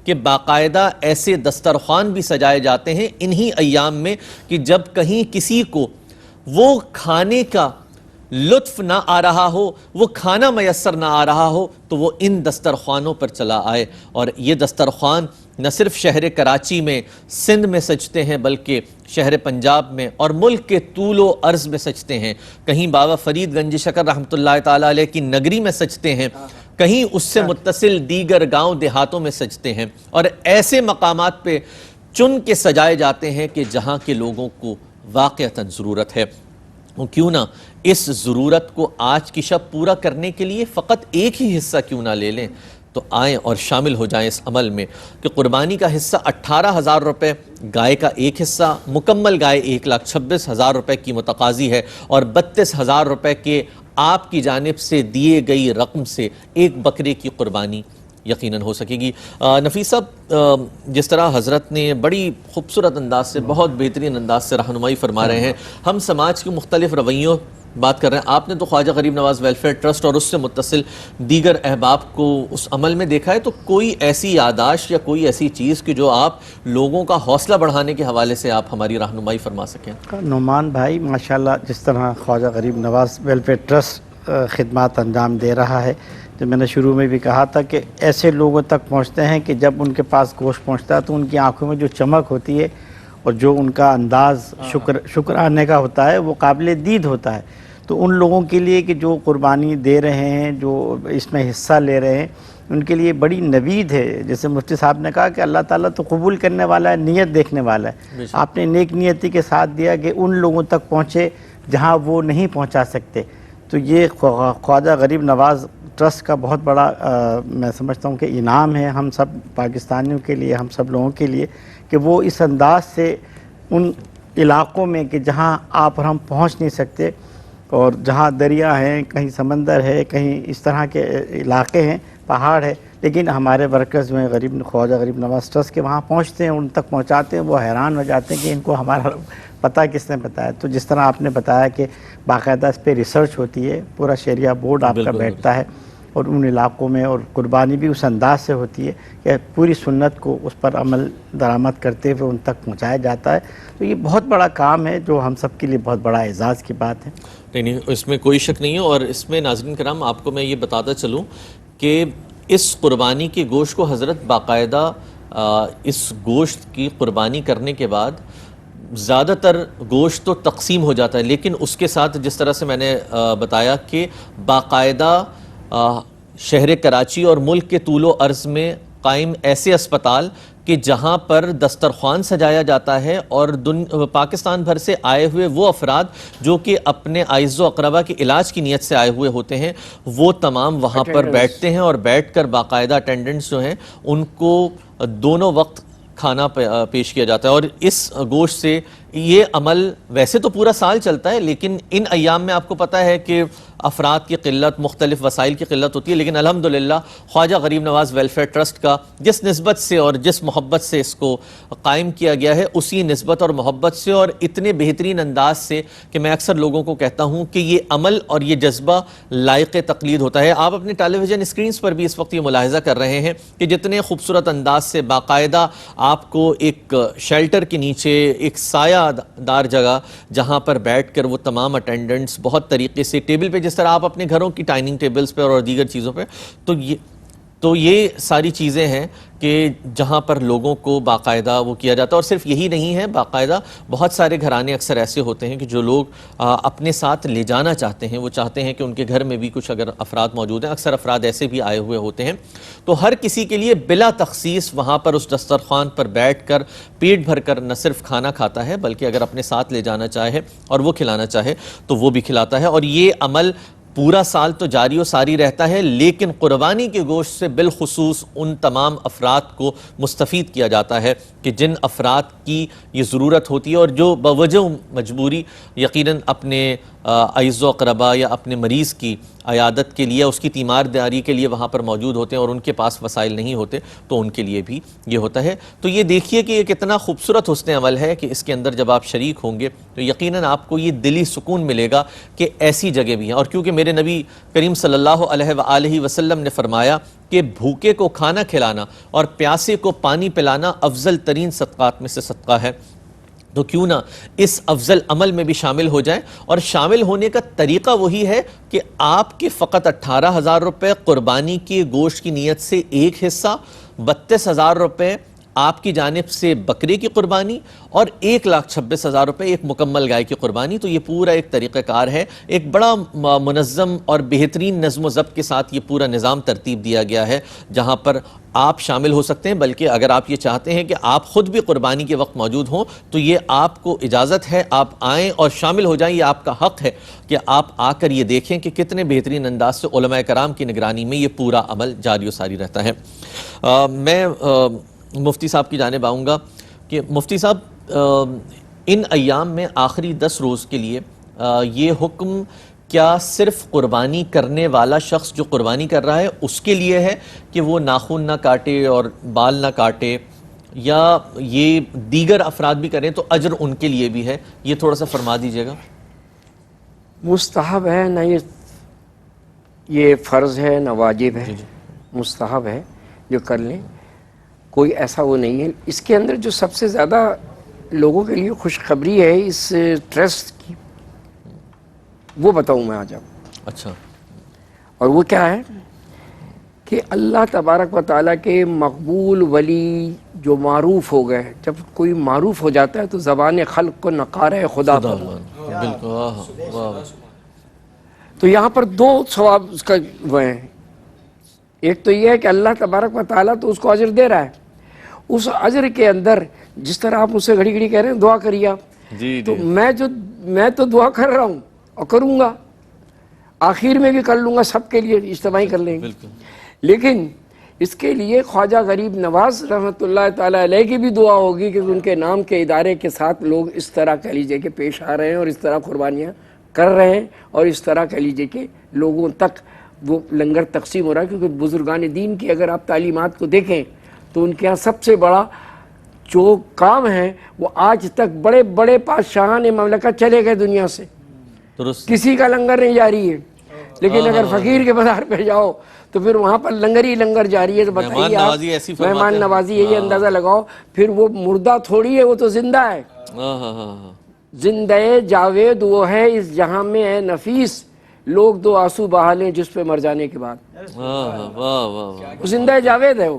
کہ باقاعدہ ایسے دسترخوان بھی سجائے جاتے ہیں انہی ایام میں کہ جب کہیں کسی کو وہ کھانے کا لطف نہ آ رہا ہو، وہ کھانا میسر نہ آ رہا ہو، تو وہ ان دسترخوانوں پر چلا آئے۔ اور یہ دسترخوان نہ صرف شہر کراچی میں، سندھ میں سجتے ہیں بلکہ شہر پنجاب میں اور ملک کے طول و عرض میں سجتے ہیں، کہیں بابا فرید گنج شکر رحمۃ اللہ تعالیٰ علیہ کی نگری میں سجتے ہیں، کہیں اس سے متصل دیگر گاؤں دیہاتوں میں سجتے ہیں، اور ایسے مقامات پہ چن کے سجائے جاتے ہیں کہ جہاں کے لوگوں کو واقعتاً ضرورت ہے۔ کیوں نہ اس ضرورت کو آج کی شب پورا کرنے کے لیے فقط ایک ہی حصہ کیوں نہ لے لیں، تو آئیں اور شامل ہو جائیں اس عمل میں کہ قربانی کا حصہ 18,000 روپے، گائے کا ایک حصہ، مکمل گائے 1,26,000 روپے کی متقاضی ہے، اور 32,000 روپے کے آپ کی جانب سے دیے گئی رقم سے ایک بکرے کی قربانی یقیناً ہو سکے گی۔ نفیس صاحب، جس طرح حضرت نے بڑی خوبصورت انداز سے، بہت بہترین انداز سے رہنمائی فرما رہے ہیں، ہم سماج کے مختلف رویوں بات کر رہے ہیں، آپ نے تو خواجہ غریب نواز ویلفیئر ٹرسٹ اور اس سے متصل دیگر احباب کو اس عمل میں دیکھا ہے، تو کوئی ایسی یادداشت یا کوئی ایسی چیز کہ جو آپ لوگوں کا حوصلہ بڑھانے کے حوالے سے آپ ہماری رہنمائی فرما سکیں؟ نعمان بھائی، ماشاءاللہ جس طرح خواجہ غریب نواز ویلفیئر ٹرسٹ خدمات انجام دے رہا ہے، جو میں نے شروع میں بھی کہا تھا کہ ایسے لوگوں تک پہنچتے ہیں کہ جب ان کے پاس گوشت پہنچتا ہے تو ان کی آنکھوں میں جو چمک ہوتی ہے اور جو ان کا انداز شکرانے کا ہوتا ہے وہ قابل دید ہوتا ہے۔ تو ان لوگوں کے لیے کہ جو قربانی دے رہے ہیں، جو اس میں حصہ لے رہے ہیں، ان کے لیے بڑی نوید ہے۔ جیسے مفتی صاحب نے کہا کہ اللہ تعالیٰ تو قبول کرنے والا ہے، نیت دیکھنے والا ہے۔ آپ نے نیک نیتی کے ساتھ دیا کہ ان لوگوں تک پہنچے جہاں وہ نہیں پہنچا سکتے، تو یہ خواجہ غریب نواز ٹرسٹ کا بہت بڑا میں سمجھتا ہوں کہ انعام ہے ہم سب پاکستانیوں کے لیے، ہم سب لوگوں کے لیے، کہ وہ اس انداز سے ان علاقوں میں کہ جہاں آپ اور ہم پہنچ نہیں سکتے، اور جہاں دریا ہیں، کہیں سمندر ہے، کہیں اس طرح کے علاقے ہیں، پہاڑ ہے، لیکن ہمارے ورکرز میں خواجہ غریب نواز ٹرسٹ کے وہاں پہنچتے ہیں، ان تک پہنچاتے ہیں، وہ حیران ہو جاتے ہیں کہ ان کو ہمارا پتہ کس نے بتایا۔ تو جس طرح آپ نے بتایا کہ باقاعدہ اس پہ ریسرچ ہوتی ہے، پورا شریعہ بورڈ آپ کا بیٹھتا ہے، اور ان علاقوں میں، اور قربانی بھی اس انداز سے ہوتی ہے کہ پوری سنت کو اس پر عمل درآمد کرتے ہوئے ان تک پہنچایا جاتا ہے۔ تو یہ بہت بڑا کام ہے جو ہم سب کے لیے بہت بڑا اعزاز کی بات ہے۔ نہیں، اس میں کوئی شک نہیں ہے، اور اس میں ناظرین کرام آپ کو میں یہ بتاتا چلوں کہ اس قربانی کے گوشت کو حضرت باقاعدہ اس گوشت کی قربانی کرنے کے بعد زیادہ تر گوشت تو تقسیم ہو جاتا ہے، لیکن اس کے ساتھ جس طرح سے میں نے بتایا کہ باقاعدہ شہر کراچی اور ملک کے طول و عرض میں قائم ایسے اسپتال کہ جہاں پر دسترخوان سجایا جاتا ہے اور پاکستان بھر سے آئے ہوئے وہ افراد جو کہ اپنے اعز و اقربا کے علاج کی نیت سے آئے ہوئے ہوتے ہیں وہ تمام وہاں پر بیٹھتے ہیں اور بیٹھ کر باقاعدہ اٹینڈنٹس جو ہیں ان کو دونوں وقت کھانا پیش کیا جاتا ہے. اور اس گوشت سے یہ عمل ویسے تو پورا سال چلتا ہے لیکن ان ایام میں آپ کو پتہ ہے کہ افراد کی قلت، مختلف وسائل کی قلت ہوتی ہے، لیکن الحمدللہ خواجہ غریب نواز ویلفیئر ٹرسٹ کا جس نسبت سے اور جس محبت سے اس کو قائم کیا گیا ہے اسی نسبت اور محبت سے اور اتنے بہترین انداز سے کہ میں اکثر لوگوں کو کہتا ہوں کہ یہ عمل اور یہ جذبہ لائق تقلید ہوتا ہے. آپ اپنے ٹیلی ویژن اسکرینز پر بھی اس وقت یہ ملاحظہ کر رہے ہیں کہ جتنے خوبصورت انداز سے باقاعدہ آپ کو ایک شیلٹر کے نیچے ایک سایہ دار جگہ جہاں پر بیٹھ کر وہ تمام اٹینڈنٹس بہت طریقے سے ٹیبل پہ جس طرح آپ اپنے گھروں کی ڈائننگ ٹیبلز پر اور دیگر چیزوں پہ تو یہ ساری چیزیں ہیں کہ جہاں پر لوگوں کو باقاعدہ وہ کیا جاتا ہے. اور صرف یہی نہیں ہے، باقاعدہ بہت سارے گھرانے اکثر ایسے ہوتے ہیں کہ جو لوگ اپنے ساتھ لے جانا چاہتے ہیں، وہ چاہتے ہیں کہ ان کے گھر میں بھی کچھ اگر افراد موجود ہیں، اکثر افراد ایسے بھی آئے ہوئے ہوتے ہیں، تو ہر کسی کے لیے بلا تخصیص وہاں پر اس دسترخوان پر بیٹھ کر پیٹ بھر کر نہ صرف کھانا کھاتا ہے بلکہ اگر اپنے ساتھ لے جانا چاہے اور وہ کھلانا چاہے تو وہ بھی کھلاتا ہے. اور یہ عمل پورا سال تو جاری و ساری رہتا ہے لیکن قربانی کے گوشت سے بالخصوص ان تمام افراد کو مستفید کیا جاتا ہے کہ جن افراد کی یہ ضرورت ہوتی ہے اور جو بوجہ مجبوری یقیناً اپنے اعز و اقربا یا اپنے مریض کی عیادت کے لیے، اس کی تیمارداری کے لیے وہاں پر موجود ہوتے ہیں اور ان کے پاس وسائل نہیں ہوتے تو ان کے لیے بھی یہ ہوتا ہے. تو یہ دیکھیے کہ یہ کتنا خوبصورت حسن عمل ہے کہ اس کے اندر جب آپ شریک ہوں گے تو یقیناً آپ کو یہ دلی سکون ملے گا کہ ایسی جگہ بھی ہیں. اور کیونکہ میرے نبی کریم صلی اللہ علیہ وآلہ وسلم نے فرمایا کہ بھوکے کو کھانا کھلانا اور پیاسے کو پانی پلانا افضل ترین صدقات میں سے صدقہ ہے، تو کیوں نہ اس افضل عمل میں بھی شامل ہو جائیں. اور شامل ہونے کا طریقہ وہی ہے کہ آپ کے فقط 18,000 روپے قربانی کے گوشت کی نیت سے ایک حصہ، 32,000 روپے آپ کی جانب سے بکرے کی قربانی اور 1,26,000 روپے ایک مکمل گائے کی قربانی. تو یہ پورا ایک طریقہ کار ہے، ایک بڑا منظم اور بہترین نظم و ضبط کے ساتھ یہ پورا نظام ترتیب دیا گیا ہے جہاں پر آپ شامل ہو سکتے ہیں. بلکہ اگر آپ یہ چاہتے ہیں کہ آپ خود بھی قربانی کے وقت موجود ہوں تو یہ آپ کو اجازت ہے، آپ آئیں اور شامل ہو جائیں. یہ آپ کا حق ہے کہ آپ آ کر یہ دیکھیں کہ کتنے بہترین انداز سے علماء کرام کی نگرانی میں یہ پورا عمل جاری و ساری رہتا ہے. میں مفتی صاحب کی جانب آؤں گا کہ مفتی صاحب ان ایام میں آخری 10 روز کے لیے یہ حکم کیا صرف قربانی کرنے والا شخص جو قربانی کر رہا ہے اس کے لیے ہے کہ وہ ناخن نہ کاٹے اور بال نہ کاٹے، یا یہ دیگر افراد بھی کریں تو اجر ان کے لیے بھی ہے؟ یہ تھوڑا سا فرما دیجئے گا. مستحب ہے، نہ یہ فرض ہے نہ واجب ہے، مستحب ہے جو کر لیں، کوئی ایسا وہ نہیں ہے. اس کے اندر جو سب سے زیادہ لوگوں کے لیے خوشخبری ہے اس ٹرسٹ کی وہ بتاؤں میں آج آپ. اچھا. اور وہ کیا ہے کہ اللہ تبارک و تعالیٰ کے مقبول ولی جو معروف ہو گئے، جب کوئی معروف ہو جاتا ہے تو زبان خلق کو نقارہ خدا بالکل. تو یہاں پر 2 ثواب اس کا وہ ہیں. ایک تو یہ ہے کہ اللہ تبارک و تعالیٰ تو اس کو اجر دے رہا ہے، اس اجر کے اندر جس طرح آپ مجھ سے گھڑی گھڑی کہہ رہے ہیں دعا کریے آپ، تو میں تو دعا کر رہا ہوں اور کروں گا، آخر میں بھی کر لوں گا، سب کے لیے اجتماعی کر لیں گے. لیکن اس کے لیے خواجہ غریب نواز رحمۃ اللہ تعالیٰ علیہ کی بھی دعا ہوگی کہ ان کے نام کے ادارے کے ساتھ لوگ اس طرح کہہ لیجئے کہ پیش آ رہے ہیں اور اس طرح قربانیاں کر رہے ہیں اور اس طرح کہہ لیجئے کہ لوگوں تک وہ لنگر تقسیم ہو رہا ہے. کیونکہ بزرگان دین کی اگر آپ تعلیمات کو دیکھیں تو ان کے ہاں سب سے بڑا جو کام ہے وہ آج تک بڑے بڑے بادشاہان مملکت چلے گئے دنیا سے، کسی کا لنگر نہیں جاری ہے، لیکن اگر فقیر کے بازار پہ جاؤ تو پھر وہاں پر لنگر ہی لنگر جاری ہے. تو بتائیے آپ مہمان نوازی ہے، یہ اندازہ لگاؤ. پھر وہ مردہ تھوڑی ہے، وہ تو زندہ ہے. زندہ جاوید وہ ہے اس جہاں میں ہے نفیس، لوگ 2 آنسو بہا لیں جس پہ مر جانے کے بعد. زندہ جاوید ہے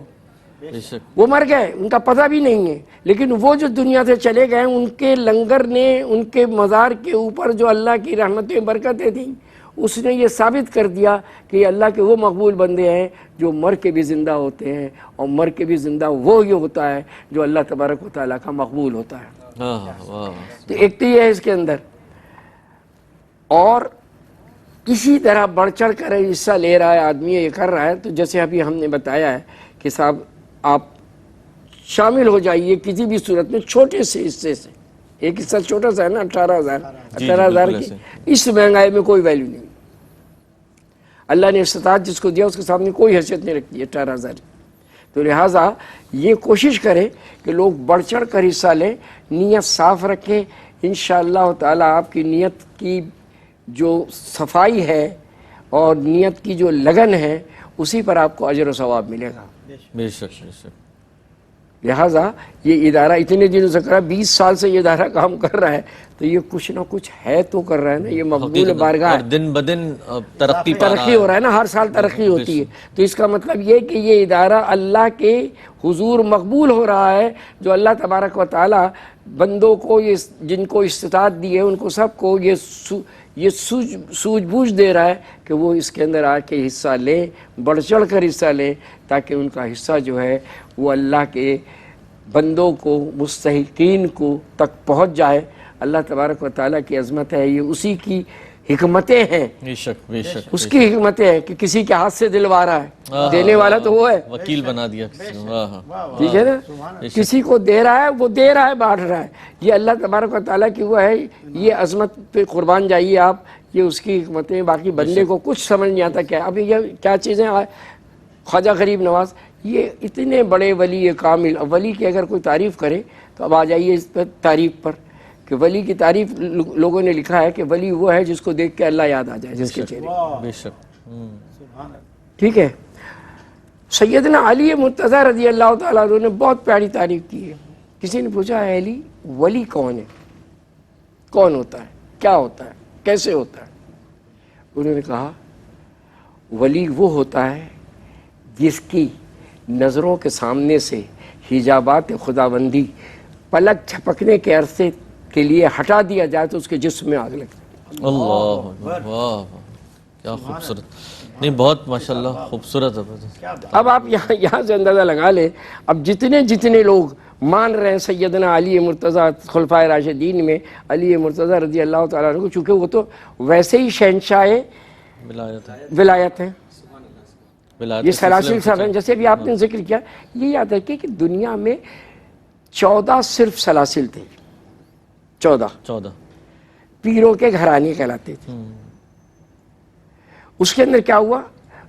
وہ مر گئے، ان کا پتہ بھی نہیں ہے، لیکن وہ جو دنیا سے چلے گئے ان کے لنگر نے ان کے مزار کے اوپر جو اللہ کی رحمتیں برکتیں تھیں اس نے یہ ثابت کر دیا کہ یہ اللہ کے وہ مقبول بندے ہیں جو مر کے بھی زندہ ہوتے ہیں، اور مر کے بھی زندہ وہ یہ ہوتا ہے جو اللہ تبارک و تعالیٰ کا مقبول ہوتا ہے۔ تو ایک تو یہ ہے اس کے اندر، اور اسی طرح بڑھ چڑھ کر حصہ لے رہا ہے آدمی، یہ کر رہا ہے۔ تو جیسے ابھی ہم نے بتایا ہے کہ صاحب آپ شامل ہو جائیے کسی بھی صورت میں چھوٹے سے حصے سے، ایک حصہ چھوٹا سا ہے نا، 18,000 کی اس مہنگائی میں کوئی ویلیو نہیں۔ اللہ نے استطاعت جس کو دیا اس کے سامنے کوئی حیثیت نہیں رکھتی ہے 18,000۔ تو لہٰذا یہ کوشش کریں کہ لوگ بڑھ چڑھ کر حصہ لیں، نیت صاف رکھیں، انشاءاللہ تعالیٰ آپ کی نیت کی جو صفائی ہے اور نیت کی جو لگن ہے اسی پر آپ کو اجر و ثواب ملے گا۔ بے شک بے شک۔ لہٰذا یہ ادارہ اتنے دنوں سے کر رہا ہے، 20 سال سے یہ ادارہ کام کر رہا ہے، تو یہ کچھ نہ کچھ ہے تو کر رہا ہے نا، یہ مقبول بارگاہ اور دن بدن ترقی ہو رہا ہے نا، ہر سال ترقی ہوتی ہے۔ تو اس کا مطلب یہ کہ یہ ادارہ اللہ کے حضور مقبول ہو رہا ہے، جو اللہ تبارک و تعالی بندوں کو یہ جن کو استطاعت دی ہے ان کو سب کو یہ سوجھ بوجھ دے رہا ہے کہ وہ اس کے اندر آ کے حصہ لیں، بڑھ چڑھ کر حصہ لیں، تاکہ ان کا حصہ جو ہے وہ اللہ کے بندوں کو، مستحقین کو تک پہنچ جائے۔ اللہ تبارک و تعالیٰ کی عظمت ہے، یہ اسی کی حکمتیں ہیں، بے شک بے شک، اس کی حکمتیں ہیں کہ کسی کے ہاتھ سے دلوا رہا ہے، دینے والا تو وہ ہے، وکیل بنا دیا کسی کو۔ ٹھیک ہے نا، کسی کو دے رہا ہے، وہ دے رہا ہے، بانٹ رہا ہے، یہ اللہ تبارک و تعالیٰ کی وہ ہے۔ یہ عظمت پہ قربان جائیے آپ، یہ اس کی حکمتیں۔ باقی بندے کو کچھ سمجھ نہیں آتا کیا اب یہ کیا چیزیں۔ خواجہ غریب نواز یہ اتنے بڑے ولی کامل، ولی کی اگر کوئی تعریف کرے تو اب آ جائیے اس پر تعریف پر، کہ ولی کی تعریف لوگوں نے لکھا ہے کہ ولی وہ ہے جس کو دیکھ کے اللہ یاد آ جائے، جس کے چہرے۔ بے شک۔ ٹھیک ہے، سیدنا علی مرتضیٰ رضی اللہ تعالیٰ عنہ نے بہت پیاری تعریف کی ہے۔ کسی نے پوچھا ہے علی ولی کون ہے، کون ہوتا ہے، کیا ہوتا ہے، کیسے ہوتا ہے؟ انہوں نے کہا ولی وہ ہوتا ہے جس کی نظروں کے سامنے سے حجابات خداوندی پلک جھپکنے کے عرصے کے لیے ہٹا دیا جائے تو اس کے جسم میں آگ لگتی ہے۔ اللہ، واہ کیا خوبصورت، نہیں بہت ماشاءاللہ خوبصورت ہے۔ اب آپ یہاں سے اندازہ لگا لیں، اب جتنے لوگ مان رہے ہیں سیدنا علی مرتضیٰ خلفائے راشدین میں علی مرتضیٰ رضی اللہ تعالیٰ عنہ کو، چونکہ وہ تو ویسے ہی شہنشاہ ولایت ہیں، یہ سلاسل صاحب ہیں۔ جیسے بھی آپ نے ذکر کیا، یہ یاد رکھیے کہ دنیا میں 14 صرف سلاسل تھے، 14 پیروں کے گھرانے کہلاتے تھے۔ اس کے اندر کیا ہوا،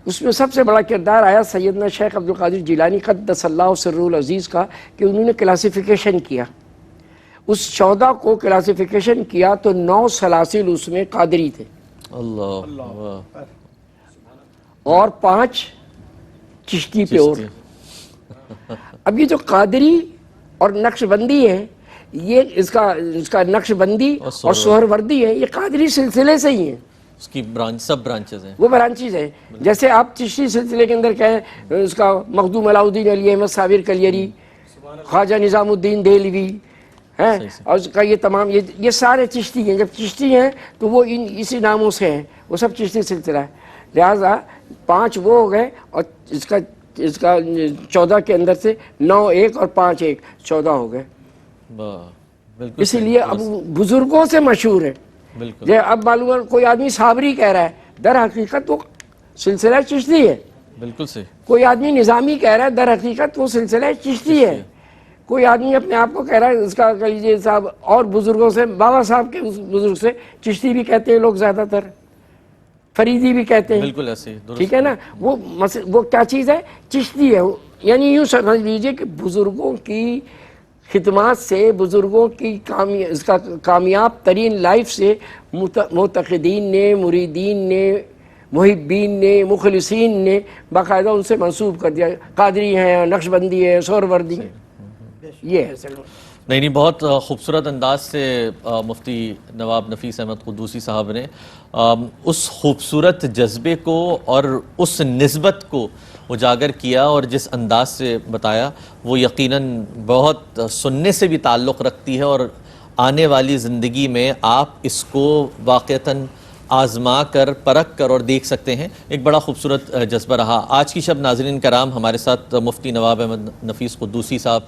اس میں سب سے بڑا کردار آیا سیدنا شیخ عبد القادر جیلانی قدس اللہ سرہ العزیز کا، کہ انہوں نے کلاسیفیکیشن کیا، اس 14 کو کلاسیفیکیشن کیا تو 9 سلاسل اس میں قادری تھے، اللہ، اور 5 چشتی پہ اور۔ اب یہ جو قادری اور نقش بندی ہے، یہ اس کا نقش بندی اور سہر وردی ہے، یہ قادری سلسلے سے ہی ہیں، اس کی سب برانچز ہیں، وہ برانچیز ہیں۔ جیسے آپ چشتی سلسلے کے اندر کہیں اس کا مخدوم علاؤ الدین علی احمد صابر کلیری، خواجہ نظام الدین دہلوی ہیں، اور اس کا یہ تمام یہ سارے چشتی ہیں۔ جب چشتی ہیں تو وہ اسی ناموں سے ہیں، وہ سب چشتی سلسلہ ہے۔ لہٰذا 5 وہ ہو گئے، اور اس کا 14 کے اندر سے 9 ایک اور 5 ایک 14 ہو گئے۔ اسی لیے اب بزرگوں سے مشہور ہے۔ جب اب معلوم ہے کوئی آدمی صابری کہہ رہا ہے، در حقیقت وہ سلسلہ چشتی ہے۔ بالکل صحیح۔ کوئی آدمی نظامی کہہ رہا ہے، در حقیقت وہ سلسلہ چشتی ہے۔ کوئی آدمی اپنے آپ کو کہہ رہا ہے، اس کا کہہ لیجیے صاحب، اور بزرگوں سے بابا صاحب کے بزرگ سے چشتی بھی کہتے ہیں لوگ زیادہ تر، فریدی بھی کہتے ہیں، بالکل ایسے، ٹھیک ہے نا۔ وہ کیا چیز ہے، چشتی ہے۔ یعنی یوں سمجھ لیجیے کہ بزرگوں کی خدمات سے، بزرگوں کی اس کا کامیاب ترین لائف سے معتقدین نے، مریدین نے، محبین نے، مخلصین نے باقاعدہ ان سے منسوب کر دیا، قادری ہیں، نقش بندی ہے، سہر وردی ہے۔ یہ ہے نہیں بہت خوبصورت انداز سے مفتی نواب نفیس احمد قدوسی صاحب نے اس خوبصورت جذبے کو اور اس نسبت کو اجاگر کیا، اور جس انداز سے بتایا وہ یقیناً بہت سننے سے بھی تعلق رکھتی ہے، اور آنے والی زندگی میں آپ اس کو واقعتاً آزما کر پرکھ کر اور دیکھ سکتے ہیں. ایک بڑا خوبصورت جذبہ رہا آج کی شب. ناظرین کرام ہمارے ساتھ مفتی نواب احمد نفیس قدوسی صاحب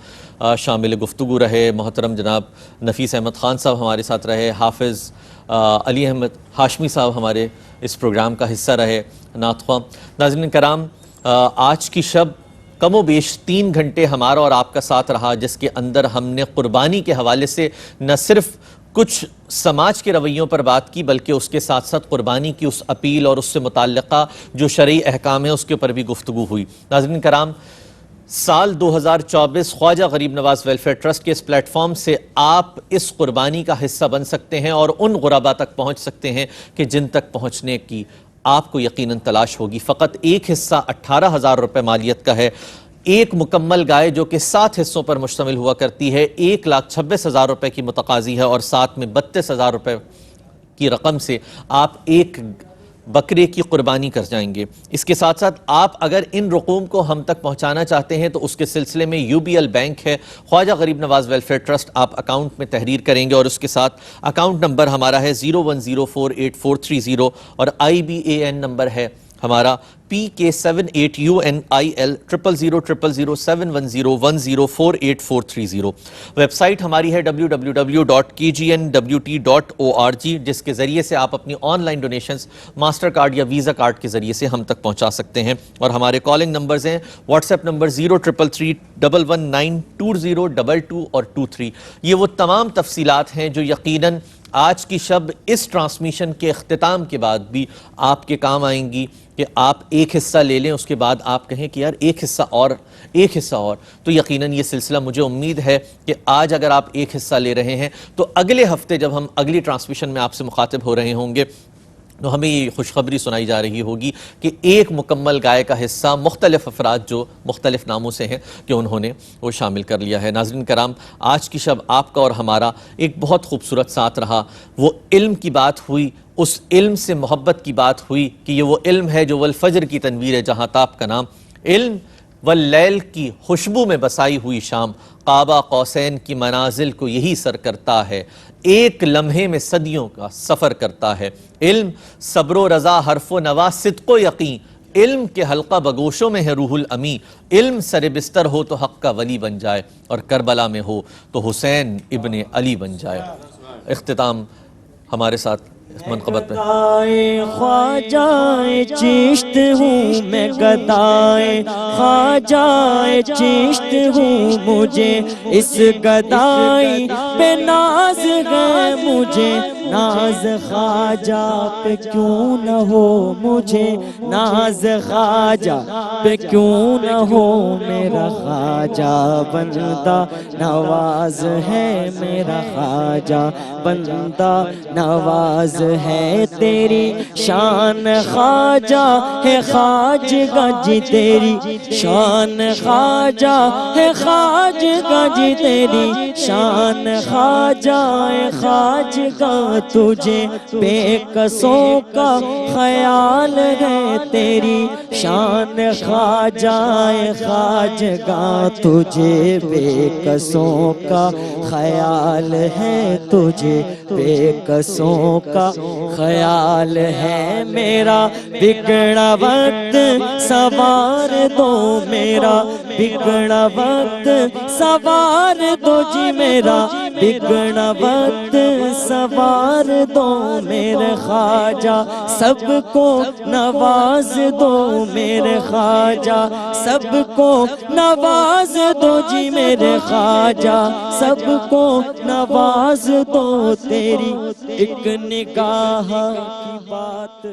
شامل گفتگو رہے, محترم جناب نفیس احمد خان صاحب ہمارے ساتھ رہے, حافظ علی احمد ہاشمی صاحب ہمارے اس پروگرام کا حصہ رہے, نعت خواہ. ناظرین کرام آج کی شب کم و بیش 3 گھنٹے ہمارا اور آپ کا ساتھ رہا, جس کے اندر ہم نے قربانی کے حوالے سے نہ صرف کچھ سماج کے رویوں پر بات کی بلکہ اس کے ساتھ ساتھ قربانی کی اس اپیل اور اس سے متعلقہ جو شرعی احکام ہیں اس کے اوپر بھی گفتگو ہوئی. ناظرین کرام سال 2024 خواجہ غریب نواز ویلفیئر ٹرسٹ کے اس پلیٹ فارم سے آپ اس قربانی کا حصہ بن سکتے ہیں اور ان غربا تک پہنچ سکتے ہیں کہ جن تک پہنچنے کی آپ کو یقیناً تلاش ہوگی. فقط ایک حصہ 18,000 روپے مالیت کا ہے. ایک مکمل گائے جو کہ 7 حصوں پر مشتمل ہوا کرتی ہے 1,26,000 روپے کی متقاضی ہے, اور ساتھ میں 32,000 روپے کی رقم سے آپ ایک بکرے کی قربانی کر جائیں گے. اس کے ساتھ ساتھ آپ اگر ان رقوم کو ہم تک پہنچانا چاہتے ہیں تو اس کے سلسلے میں UBL بینک ہے, خواجہ غریب نواز ویلفیئر ٹرسٹ, آپ اکاؤنٹ میں تحریر کریں گے اور اس کے ساتھ اکاؤنٹ نمبر ہمارا ہے 01048,430 اور IBAN نمبر ہے ہمارا PK78UNIL 00007101048,430. ویب سائٹ ہماری ہے www.kgnwt.org, جس کے ذریعے سے آپ اپنی on line donations master card یا ویزا کارڈ کے ذریعے سے ہم تک پہنچا سکتے ہیں. اور ہمارے کالنگ نمبرز ہیں واٹس ایپ نمبر 0333119202 اور 23. یہ وہ تمام تفصیلات ہیں جو یقیناً آج کی شب اس ٹرانسمیشن کے اختتام کے بعد بھی آپ کے کام آئیں گی کہ آپ ایک حصہ لے لیں, اس کے بعد آپ کہیں کہ یار ایک حصہ اور. تو یقیناً یہ سلسلہ مجھے امید ہے کہ آج اگر آپ ایک حصہ لے رہے ہیں تو اگلے ہفتے جب ہم اگلی ٹرانسمیشن میں آپ سے مخاطب ہو رہے ہوں گے تو ہمیں یہ خوشخبری سنائی جا رہی ہوگی کہ ایک مکمل گائے کا حصہ مختلف افراد جو مختلف ناموں سے ہیں کہ انہوں نے وہ شامل کر لیا ہے. ناظرین کرام آج کی شب آپ کا اور ہمارا ایک بہت خوبصورت ساتھ رہا. وہ علم کی بات ہوئی, اس علم سے محبت کی بات ہوئی کہ یہ وہ علم ہے جو والفجر کی تنویر ہے جہاں تاب کا نام. علم واللیل کی خوشبو میں بسائی ہوئی شام, قابہ قوسین کی منازل کو یہی سر کرتا ہے, ایک لمحے میں صدیوں کا سفر کرتا ہے. علم صبر و رضا حرف و نوا صدق و یقین, علم کے حلقہ بگوشوں میں ہے روح الامی. علم سر بستر ہو تو حق کا ولی بن جائے, اور کربلا میں ہو تو حسین ابن علی بن جائے. اختتام ہمارے ساتھ منقبت میں خواجہ چشت ہوں میں گدائے خواجہ چشت ہوں, مجھے اس گدائی پہ ناز ہے, مجھے ناز خواجہ پہ کیوں نہ ہو, مجھے ناز خواجہ پہ کیوں نہ ہو. میرا خواجہ بندہ نواز ہے, میرا خواجہ بندہ نواز ہے. تیری شان خواجہ ہے خواجہ جی, تیری شان خواجہ ہے خواجہ جی, تیری شان خواجہ ہے خواجہ. تجھے بے کسوں کا خیال ہے, تیری شان خواجہ ہے خواجہ. تجھے بے کسوں کا خیال ہے, تجھے بے کسوں کا خیال ہے. میرا بگڑا وقت سوار دو, میرا بگڑا وقت سوار دو جی, میرا بگڑا وقت سوار دو. میرے خواجہ سب کو نواز دو, میرے خواجہ سب کو نواز دو جی, میرے خواجہ سب کو نواز دو. تیری ایک نگاہ کی بات